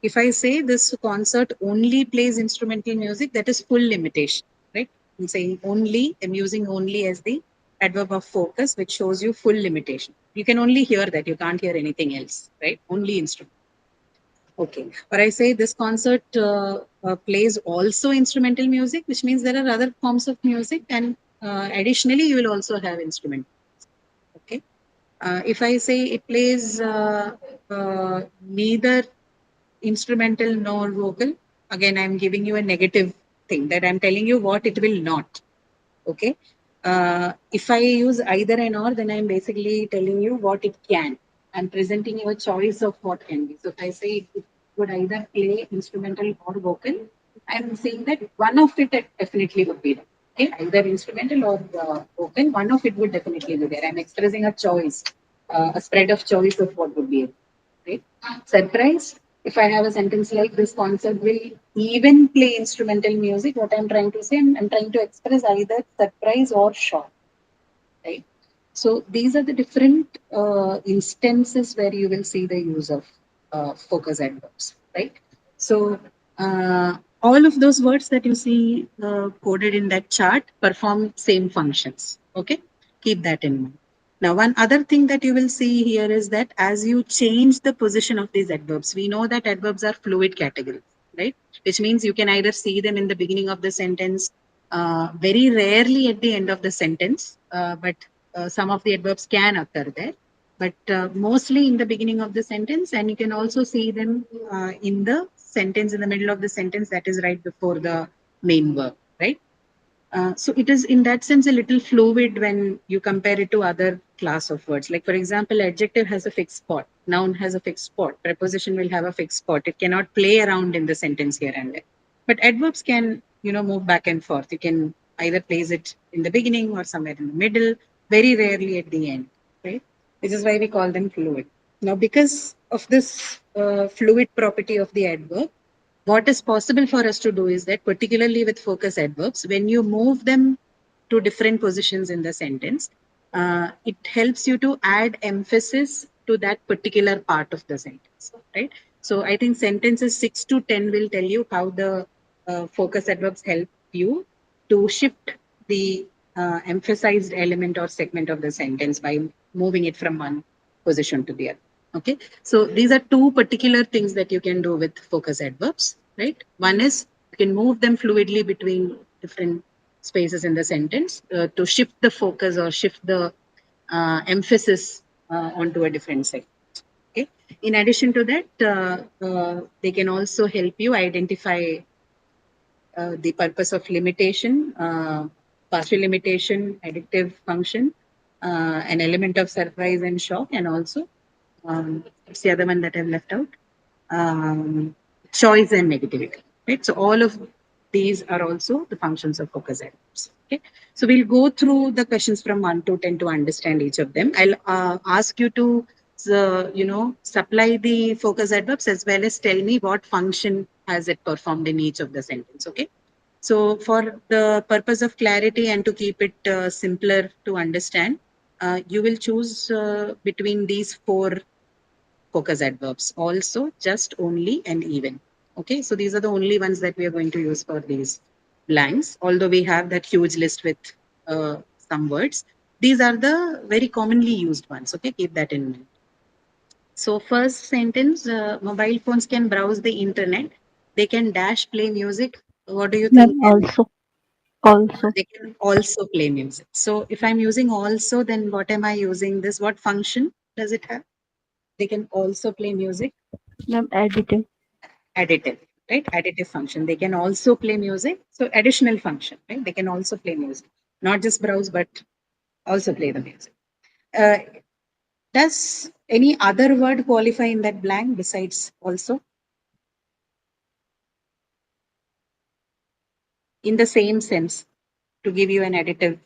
If I say this concert only plays instrumental music, that is full limitation, right? I'm saying only, I'm using only as the adverb of focus, which shows you full limitation. You can only hear that, you can't hear anything else, right? Only instrument. Okay. Or I say this concert plays also instrumental music, which means there are other forms of music, and additionally, you will also have instrument. Okay. If I say it plays neither instrumental nor vocal, again I'm giving you a negative thing, that I'm telling you what it will not. Okay. If I use either and or, then I'm basically telling you what it can. I'm presenting you a choice of what can be. So if I say it would either play instrumental or vocal, I'm saying that one of it definitely would be there. Okay, either instrumental or vocal, one of it would definitely be there. I'm expressing a choice, a spread of choice of what would be it. Right? Surprise. If I have a sentence like this concert will even play instrumental music, what I'm trying to say, I'm trying to express either surprise or shock, right? So these are the different instances where you will see the use of focus adverbs, right? So all of those words that you see coded in that chart perform same functions, okay? Keep that in mind. Now, one other thing that you will see here is that as you change the position of these adverbs, we know that adverbs are fluid categories, right? Which means you can either see them in the beginning of the sentence, very rarely at the end of the sentence, but some of the adverbs can occur there. But mostly in the beginning of the sentence, and you can also see them in the sentence, in the middle of the sentence that is right before the main verb, right? So it is in that sense a little fluid when you compare it to other class of words. Like for example, adjective has a fixed spot, noun has a fixed spot, preposition will have a fixed spot. It cannot play around in the sentence here and there. But adverbs can, move back and forth. You can either place it in the beginning or somewhere in the middle, very rarely at the end, right? Which is why we call them fluid. Now, because of this fluid property of the adverb, what is possible for us to do is that, particularly with focus adverbs, when you move them to different positions in the sentence, it helps you to add emphasis to that particular part of the sentence, right? So I think sentences 6 to 10 will tell you how the focus adverbs help you to shift the emphasized element or segment of the sentence by moving it from one position to the other. Okay, so these are two particular things that you can do with focus adverbs, right? One is you can move them fluidly between different spaces in the sentence to shift the focus or shift the emphasis onto a different segment. Okay. In addition to that, they can also help you identify the purpose of limitation, partial limitation, additive function, an element of surprise and shock, and also what's the other one that I've left out? Choice and negativity. Right. So all of these are also the functions of focus items. Okay. So we'll go through the questions from 1 to 10 to understand each of them. I'll ask you to, supply the focus adverbs as well as tell me what function has it performed in each of the sentence. Okay. So for the purpose of clarity and to keep it simpler to understand, you will choose between these four focus adverbs: also, just, only, and even. Okay, so these are the only ones that we are going to use for these blanks, although we have that huge list with some words. These are the very commonly used ones. Okay, keep that in mind. So first sentence, mobile phones can browse the internet. They can dash play music. What do you think? Ma'am, also, They can also play music. So if I'm using also, then what am I using this? What function does it have? They can also play music. ma'am, additive. Additive, right? Additive function. They can also play music. So additional function, right? They can also play music, not just browse, but also play the music. Uh, does any other word qualify in that blank besides also? In the same sense, to give you an additive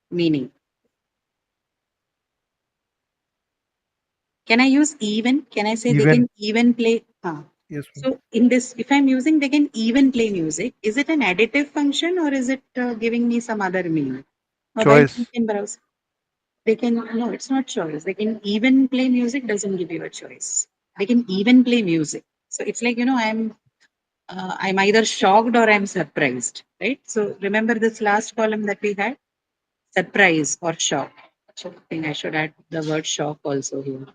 meaning. Can I use even? Can I say they Even. can even play? Yes, ma'am. So in this, if I'm using they can even play music, is it an additive function or is it giving me some other meaning? Mobile phone Choice. can browse. They can, no, it's not choice. They can even play music doesn't give you a choice. They can even play music. So it's like, I'm either shocked or I'm surprised, right? So remember this last column that we had, surprise or shock. So I think I should add the word shock also here.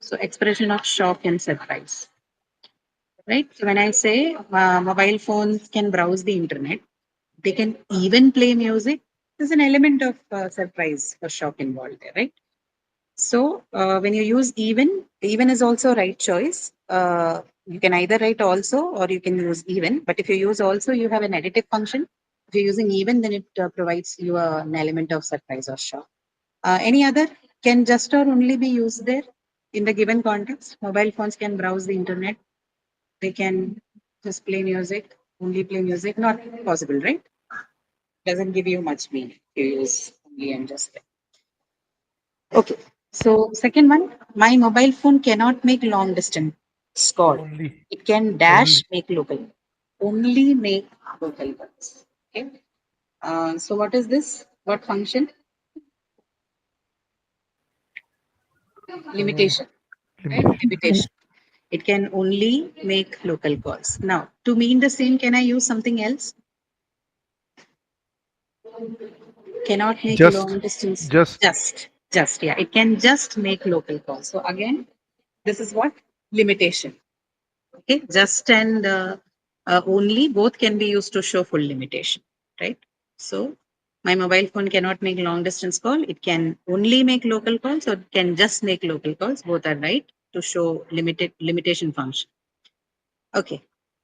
So expression of shock and surprise, right? So when I say mobile phones can browse the internet, they can even play music. There's an element of surprise or shock involved there, right? So when you use even is also right choice. You can either write also or you can use even. But if you use also, you have an additive function. If you're using even, then it provides you an element of surprise or shock. Any other? Can just or only be used there in the given context? Mobile phones can browse the internet. They can just play music, only play music. Not possible, right? Doesn't give you much meaning if you use only and just. Okay. So second one, my mobile phone cannot make long distance call. Only. It can Only. dash make local. Only make local calls. Okay. So what is this? What function? Uh, Limitation. Right? Limitation. Limitation. It can only make local calls. Now, to mean the same, can I use something else? Cannot make Just. long distance. Just. Just, yeah. It can just make local calls. So again, this is what? Limitation. Okay, just and only both can be used to show full limitation, right? So my mobile phone cannot make long distance call. It can only make local calls or it can just make local calls. Both are right to show limitation function. Okay.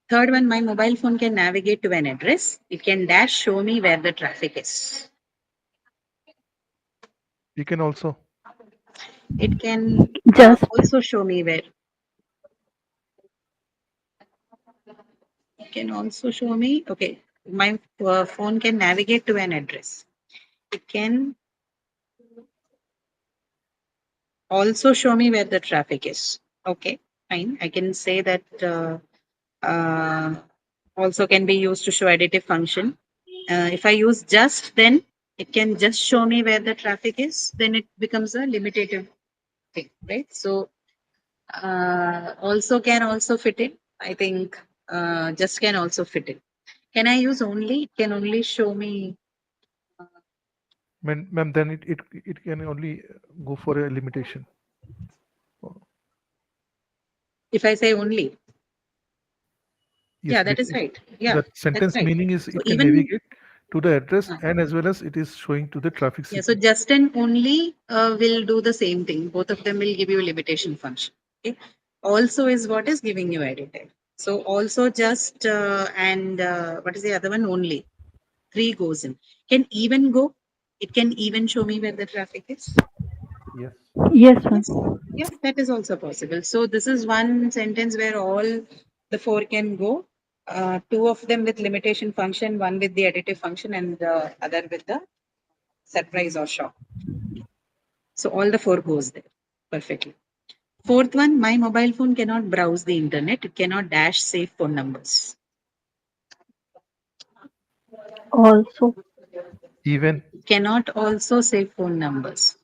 Third one, my mobile phone can navigate to an address. It can dash show me where the traffic is. You can also. It can Just also show me where. It can also show me, okay, my phone can navigate to an address. It can also show me where the traffic is. Okay, fine. I can say that also can be used to show additive function. If I use just, then it can just show me where the traffic is. Then it becomes a limitative thing, right? So also can also fit in. I think just can also fit in. Can I use only? It can only show me. Ma'am, then it can only go for a limitation. If I say only, Yes, yeah, that is right. Yeah, that that's sentence right. meaning is So it can even navigate to the address uh, and as well as it is showing to the traffic yeah, so signal. just and only will do the same thing. Both of them will give you a limitation function. Okay. Also is what is giving you additive. So also just and what is the other one? Only. Three goes in. Can even go. It can even show me where the traffic is. Yes. yes, ma'am. Yes. Yes, that is also possible. So this is one sentence where all the four can go. Two of them with limitation function, one with the additive function, and the other with the surprise or shock. So all the four goes there perfectly. Fourth one, my mobile phone cannot browse the internet. It cannot dash save phone numbers. Also, Even. It cannot also save phone numbers.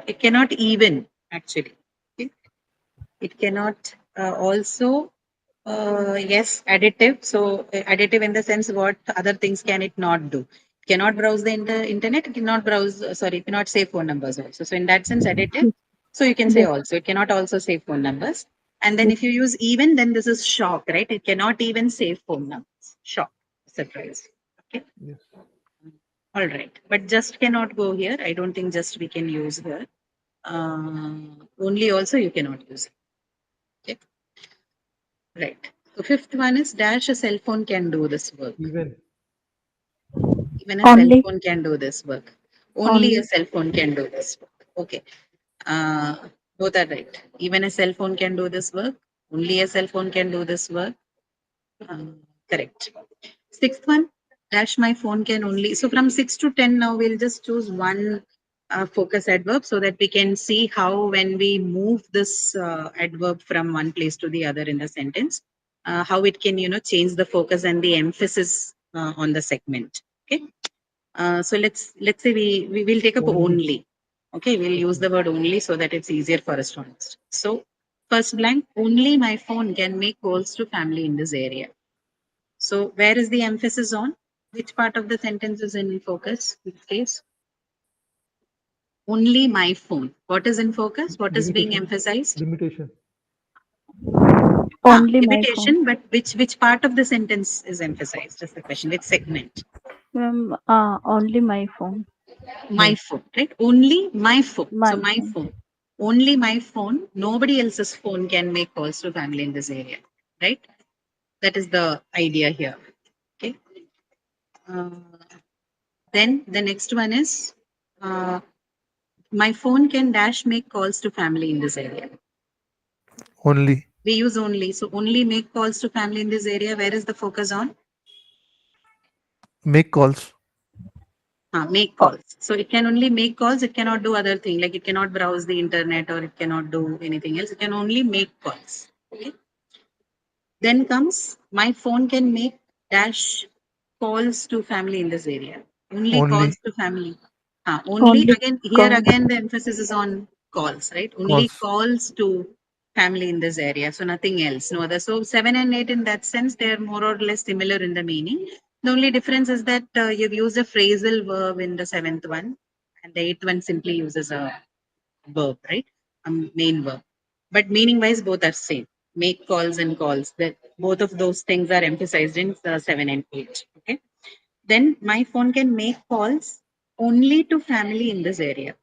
It cannot even actually. Okay? It cannot also yes, additive. So additive in the sense what other things can it not do? It cannot browse the internet. It cannot browse. Sorry, it cannot save phone numbers also. So in that sense, additive. yes, So you can say yes, also it cannot also save phone numbers. And then yes. if you use even, then this is shock, right? It cannot even save phone numbers. Shock, surprise. Okay, Yes. all right. But just cannot go here. I don't think just we can use here. Only also you cannot use it. Okay, right. So fifth one is dash a cell phone can do this work. Even. Even a cell Only, phone can do this work. Only a only. cell phone can do this work. Okay. Uh, Both are right. Even a cell phone can do this work. Only a cell phone can do this work. Correct. Sixth one, dash my phone can only. So from 6 to 10 now, we'll just choose one focus adverb so that we can see how when we move this adverb from one place to the other in the sentence, how it can, change the focus and the emphasis on the segment. Okay. So let's say we will take up Only. only. Okay, we'll use the word only so that it's easier for us to understand. So first blank, only my phone can make calls to family in this area. So where is the emphasis on? Which part of the sentence is in focus? Which case? Only my phone. What is in focus? What is being Limitation. emphasized? Limitation. Only my phone. Limitation, but which part of the sentence is emphasized? Is the question. Which segment? Ma'am, only my phone. My phone, right? Only my phone. So My my phone. phone. Only my phone. Nobody else's phone can make calls to family in this area, right? That is the idea here. Okay. Uh, then the next one is uh, my phone can dash make calls to family in this area. Only. We use only. So only make calls to family in this area. Where is the focus on? Make calls. Make Oh, calls. So it can only make calls. It cannot do other thing. Like it cannot browse the internet or it cannot do anything else. It can only make calls. Okay. Then comes my phone can make dash calls to family in this area. Only calls Only to family. Only only again here call. again the emphasis is on calls, right? Only calls. calls to family in this area. So nothing else, no other. So 7 and 8 in that sense, they're more or less similar in the meaning. The only difference is that you've used a phrasal verb in the seventh one, and the eighth one simply uses a verb, right? A main verb. But meaning wise, both are same. Make calls and calls. That both of those things are emphasized in 7 and 8. Okay. Then my phone can make calls only to family in this area.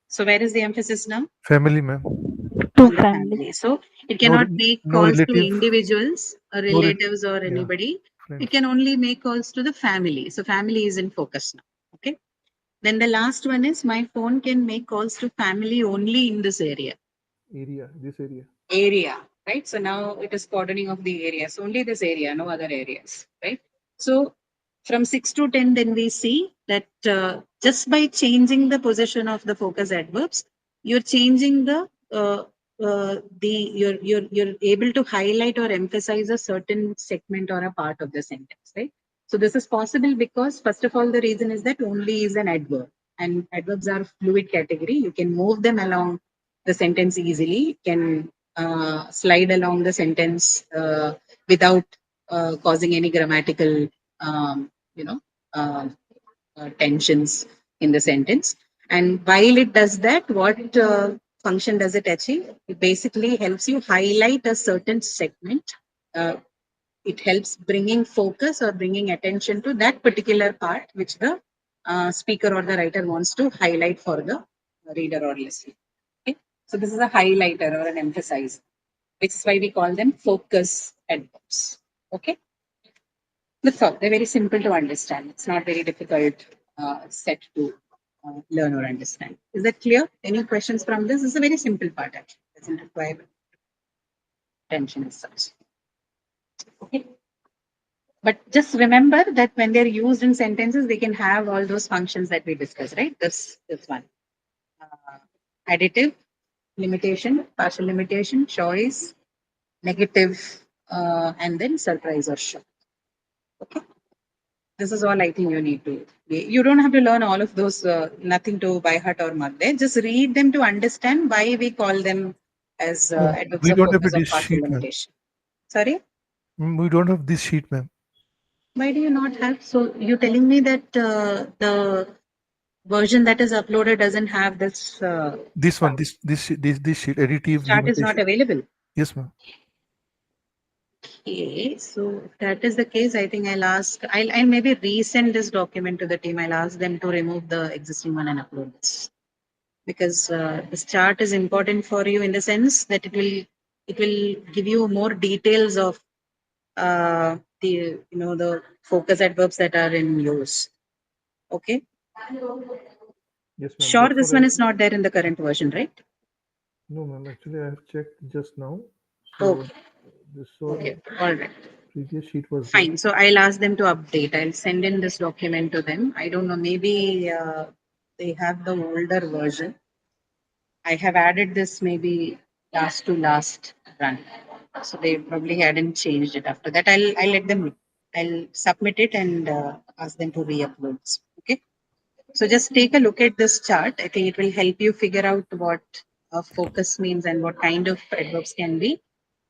So where is the emphasis now? Family, ma'am. To on the family. family. So it No, cannot make no calls to relative, individuals or no, relatives or yeah, anybody. friends. It can only make calls to the family. So family is in focus now. Okay. Then the last one is my phone can make calls to family only in this area. Area, this area. Area, right? So now it is cordoning of the areas, only this area, no other areas, right? So from 6 to 10, then we see that just by changing the position of the focus adverbs, you're changing you're able to highlight or emphasize a certain segment or a part of the sentence, right? So this is possible because first of all, the reason is that only is an adverb, and adverbs are fluid category. You can move them along the sentence easily. You can slide along the sentence without causing any grammatical, you know, uh, tensions in the sentence. And while it does that, what function does it achieve? It basically helps you highlight a certain segment. Uh, it helps bringing focus or bringing attention to that particular part which the speaker or the writer wants to highlight for the reader or listener. Okay? So this is a highlighter or an emphasizer, which is why we call them focus adverbs. Okay, that's all. They're very simple to understand. It's not very difficult set to learn or understand. Is that clear? Any questions from this? This is a very simple part actually. It doesn't require attention as such. Okay. But just remember that when they're used in sentences, they can have all those functions that we discussed, right? This one. Additive, limitation, partial limitation, choice, negative, and then surprise or shock. Okay. This is all I think you need to. You don't have to learn all of those, nothing to by heart or mug. There, just read them to understand why we call them as No, adverbs we of don't have focus or this partial sheet, ma'am. limitation. Sorry, We don't have this sheet, ma'am. why do you not have? So you're telling me that the version that is uploaded doesn't have this This one, this sheet, additive chart is not limitation. available. Yes, ma'am. Okay, so if that is the case, I think I'll maybe resend this document to the team. I'll ask them to remove the existing one and upload this, because this chart is important for you in the sense that it will give you more details of the focus adverbs that are in use. Okay, Yes, ma'am. sure, That's this what one is not there in the current version, right? No, ma'am. Actually, I have checked just now. So Okay, this okay, all right. previous sheet was there. Fine. So I'll ask them to update. I'll send in this document to them. I don't know. Maybe they have the older version. I have added this maybe last to last run. So they probably hadn't changed it after that. I'll let them know. I'll submit it and ask them to re-upload. Okay. So just take a look at this chart. I think it will help you figure out what focus means and what kind of adverbs can be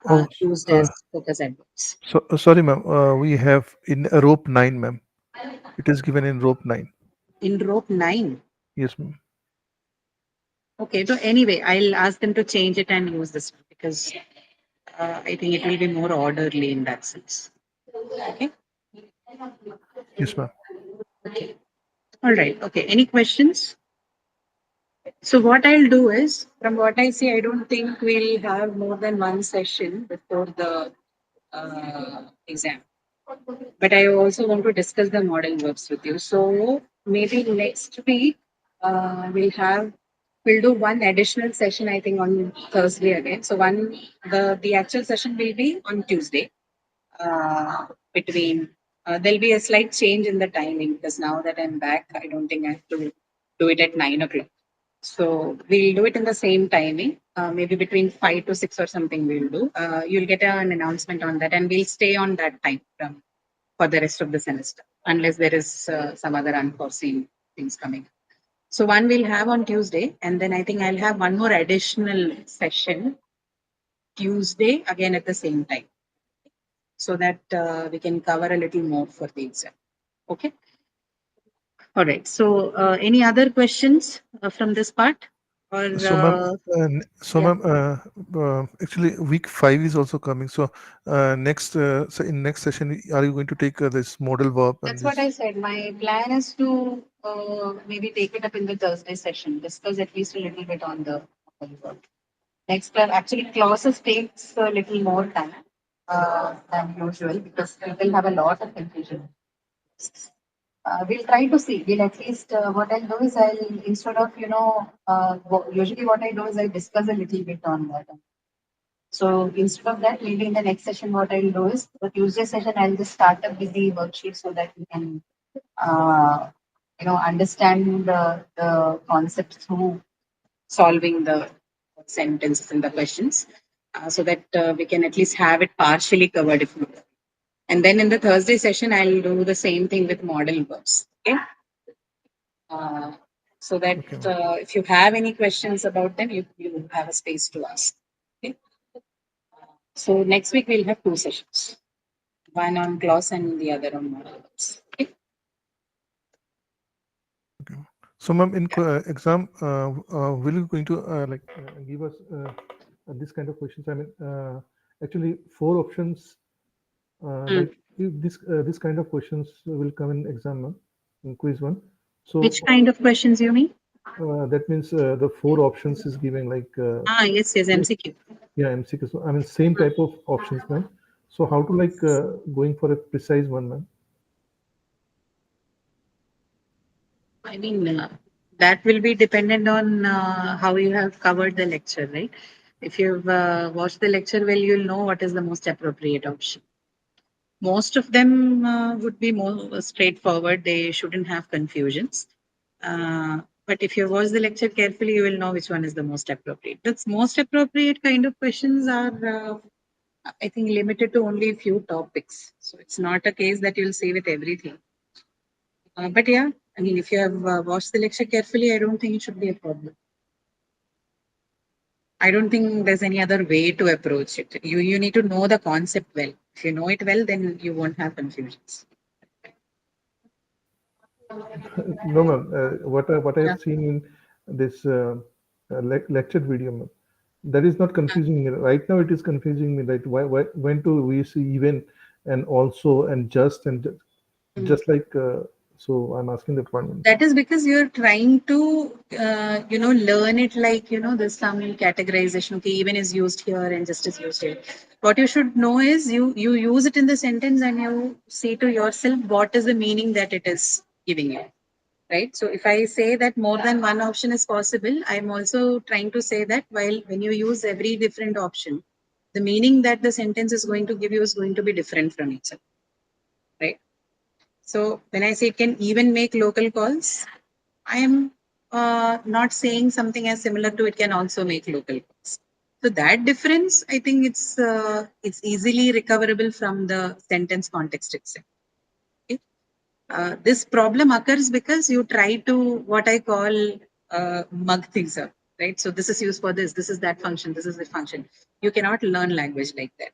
Oh, used as focus adverbs. sorry, ma'am. We have in rope 9, ma'am. It is given in rope 9. In rope 9. Yes, ma'am. Okay, so anyway, I'll ask them to change it and use this one because I think it will be more orderly in that sense. Okay. Yes, ma'am. Okay. All right. Okay. Any questions? So what I'll do is, from what I see, I don't think we'll have more than one session before the exam. But I also want to discuss the model verbs with you. So maybe next week we'll do one additional session. I think on Thursday again. So the actual session will be on Tuesday. Between there'll be a slight change in the timing because now that I'm back, I don't think I have to do it at 9 o'clock. So we'll do it in the same timing, maybe between 5 to 6 or something. We'll do. You'll get an announcement on that, and we'll stay on that time for the rest of the semester, unless there is some other unforeseen things coming. So one we'll have on Tuesday, and then I think I'll have one more additional session Tuesday again at the same time, so that we can cover a little more for the exam. Okay. All right. So any other questions from this part? Or So, ma'am, yeah. actually, week 5 is also coming. So, so in next session, are you going to take this model verb and That's what this? I said. My plan is to maybe take it up in the Thursday session, discuss at least a little bit on the work. Next class, actually, classes takes a little more time than usual because people have a lot of confusion. We'll try to see. We'll at least, what I'll do is instead of, usually what I do is I discuss a little bit on that. So instead of that, maybe in the next session, what I'll do is the Tuesday session, I'll just start up with the worksheet so that we can, understand the concepts through solving the sentences and the questions, so that we can at least have it partially covered. If not. And then in the Thursday session, I'll do the same thing with model verbs. Okay. So that Okay. if you have any questions about them, you have a space to ask. Okay. So next week we'll have two sessions, one on gloss and the other on model verbs. Okay. So, ma'am, in exam, will you going to give us this kind of questions? I mean, actually, 4 options. Like this kind of questions will come in exam, ma'am, in quiz 1. So Which kind of questions you mean? that means the 4 options is giving like Yes, MCQ. yeah, MCQ. So I mean, same type of options, ma'am. So how to like going for a precise one, ma'am? I mean, that will be dependent on how you have covered the lecture, right? If you've watched the lecture well, you'll know what is the most appropriate option. Most of them would be more straightforward. They shouldn't have confusions. But if you watch the lecture carefully, you will know which one is the most appropriate. The most appropriate kind of questions are, I think, limited to only a few topics. So it's not a case that you'll say with everything. But yeah, I mean, if you have watched the lecture carefully, I don't think it should be a problem. I don't think there's any other way to approach it. You need to know the concept well. If you know it well, then you won't have confusions. No, ma'am. What I Yeah. have seen in this lecture video, ma'am, that is not confusing me. Right now, it is confusing me. Like why when to we see even and also and just and just like so. I'm asking the point, ma'am. That is because you're trying to, learn it like, there's some categorization. Okay, even is used here and just is used here. What you should know is you use it in the sentence and you say to yourself what is the meaning that it is giving you. Right. So if I say that more than one option is possible, I'm also trying to say that while when you use every different option, the meaning that the sentence is going to give you is going to be different from each other. Right. So when I say it can even make local calls, I am not saying something as similar to it can also make local calls. So that difference, I think it's easily recoverable from the sentence context itself. Okay? This problem occurs because you try to what I call mug things up, right? So this is used for this is that function, this is the function. You cannot learn language like that.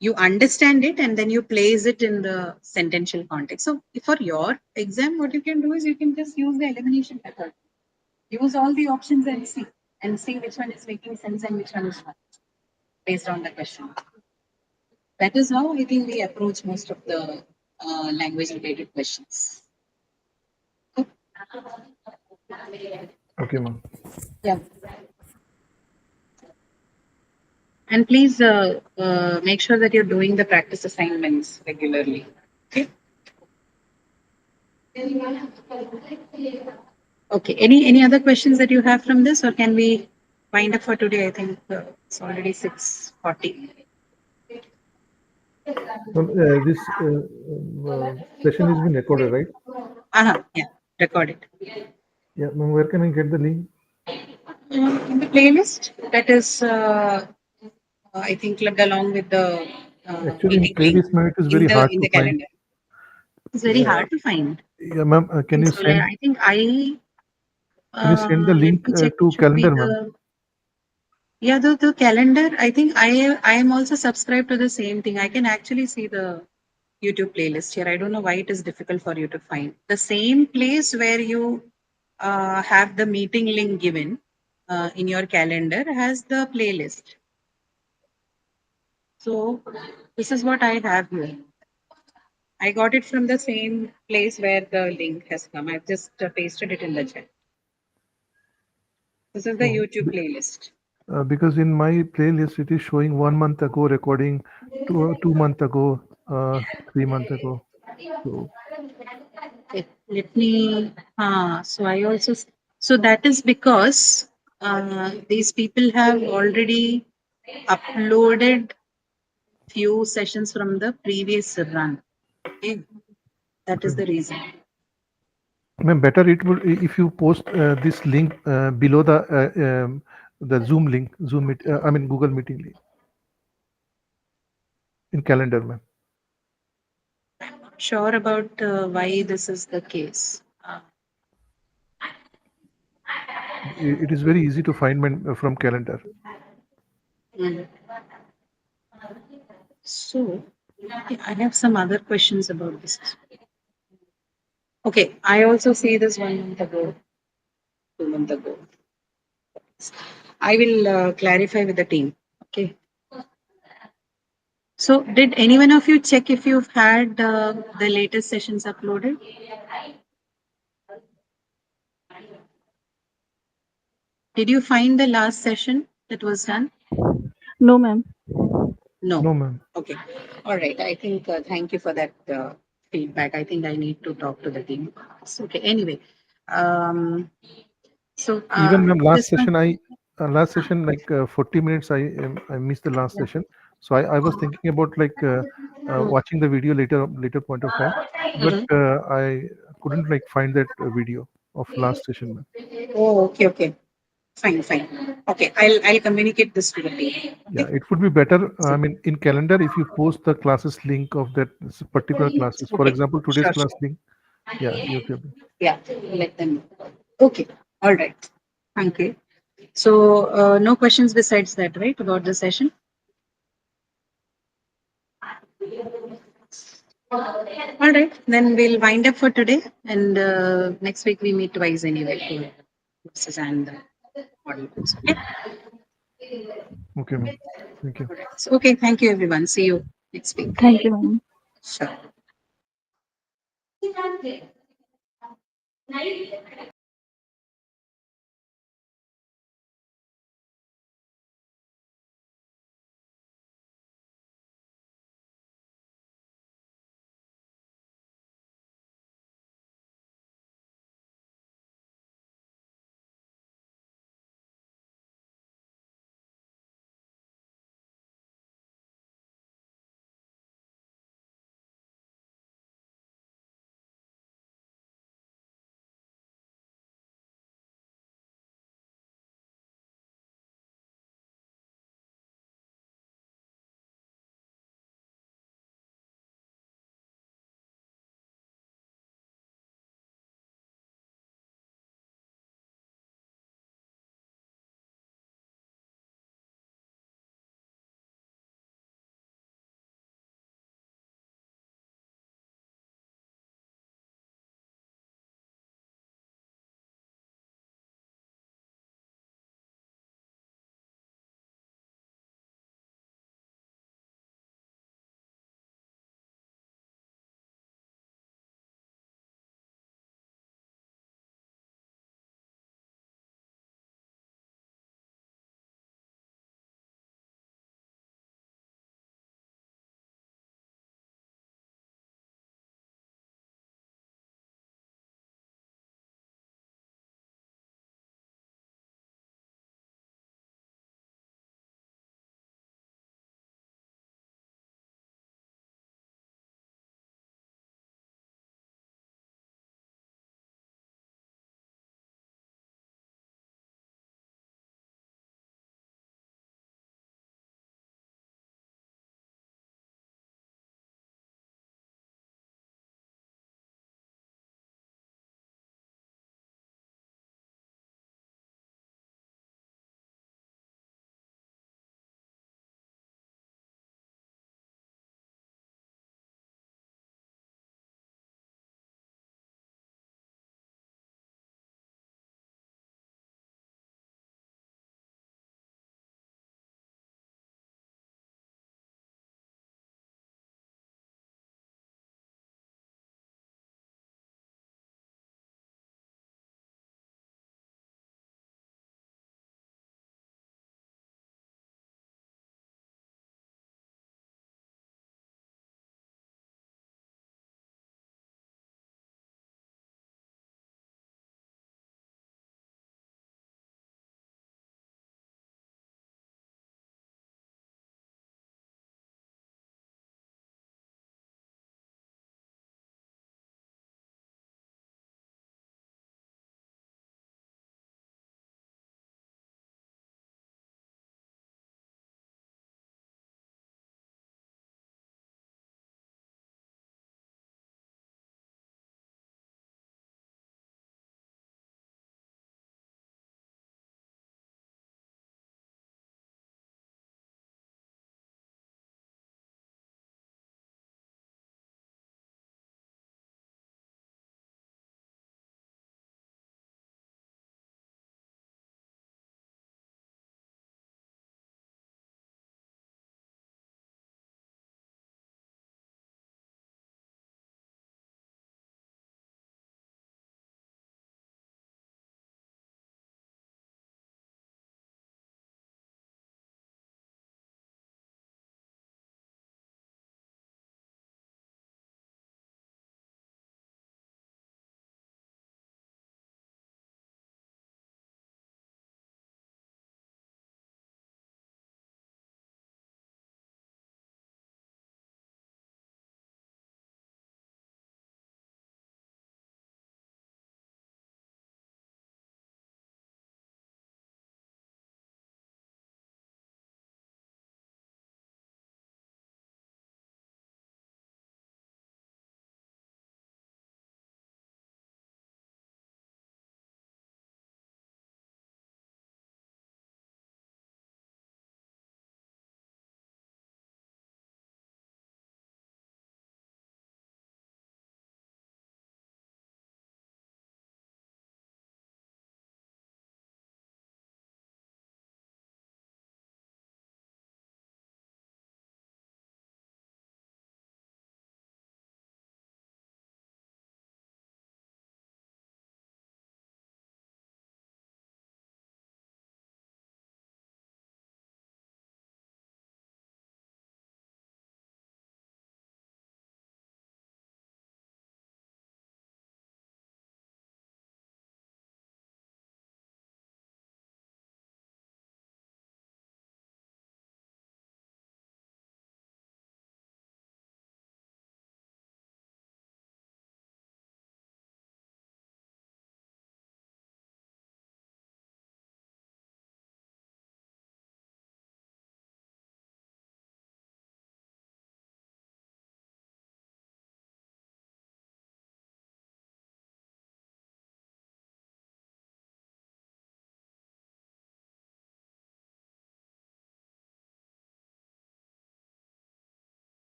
You understand it and then you place it in the sentential context. So for your exam, what you can do is you can just use the elimination method. Use all the options and see which one is making sense and which one is not based on the question. That is how I think we approach most of the language related questions. Okay, ma'am. Yeah. And please make sure that you're doing the practice assignments regularly. Okay. Okay. Any other questions that you have from this, or can we wind up for today? I think it's already 6:40. Ma'am, this session is being recorded, right? Yeah. Recorded. Yeah, ma'am. Where can I get the link? In the playlist that is, I think, clubbed along with the Actually, in meeting link playlist, ma'am, it is very hard in to the find. calendar. It's very hard to find. Yeah, ma'am. Can you So send? I think Can you send the let link me check. It to should be calendar, ma'am? the calendar. I think I am also subscribed to the same thing. I can actually see the YouTube playlist here. I don't know why it is difficult for you to find the same place where you have the meeting link given in your calendar has the playlist. So this is what I have here. I got it from the same place where the link has come. I've just pasted it in the chat. This is the Oh, YouTube playlist. because in my playlist it is showing 1 month ago recording, 2 month ago, 3 month ago. So Let me. So I also. So that is because these people have already uploaded few sessions from the previous run. Okay, that is the reason. ma'am, better it would if you post this link below the Zoom link, Zoom meet, I mean Google Meeting link in calendar, ma'am. Sure about why this is the case. It is very easy to find, ma'am, from calendar. Mm. So I have some other questions about this. Okay, I also see this 1 month ago, 2 months ago. I will clarify with the team. Okay. So, did any one of you check if you've had the latest sessions uploaded? Did you find the last session that was done? No, ma'am. No. No, ma'am. Okay. All right. I think thank you for that feedback. I think I need to talk to the team. Okay. Anyway, um, so Even ma'am, this one. last session like 40 minutes I missed the last Yeah. session. So I was thinking about like watching the video later point of time, but Mhm. I couldn't like find that video of last session, ma'am. Oh, okay, okay. Fine, fine. Okay, I'll communicate this to the team. Yeah, Okay. it would be better. So, I mean, in calendar, if you post the classes link of that particular classes. For okay. example, today's Sure, class sure. link. Yeah, you can. Yeah, let them know. Okay. All right. Thank you. So, no questions besides that, right, about the session? All right. Then we'll wind up for today, and next week we meet twice anyway for courses and modules. Okay. Okay, ma'am. Thank you. So, okay. Thank you, everyone. See you next week. Thank you, ma'am. Sure.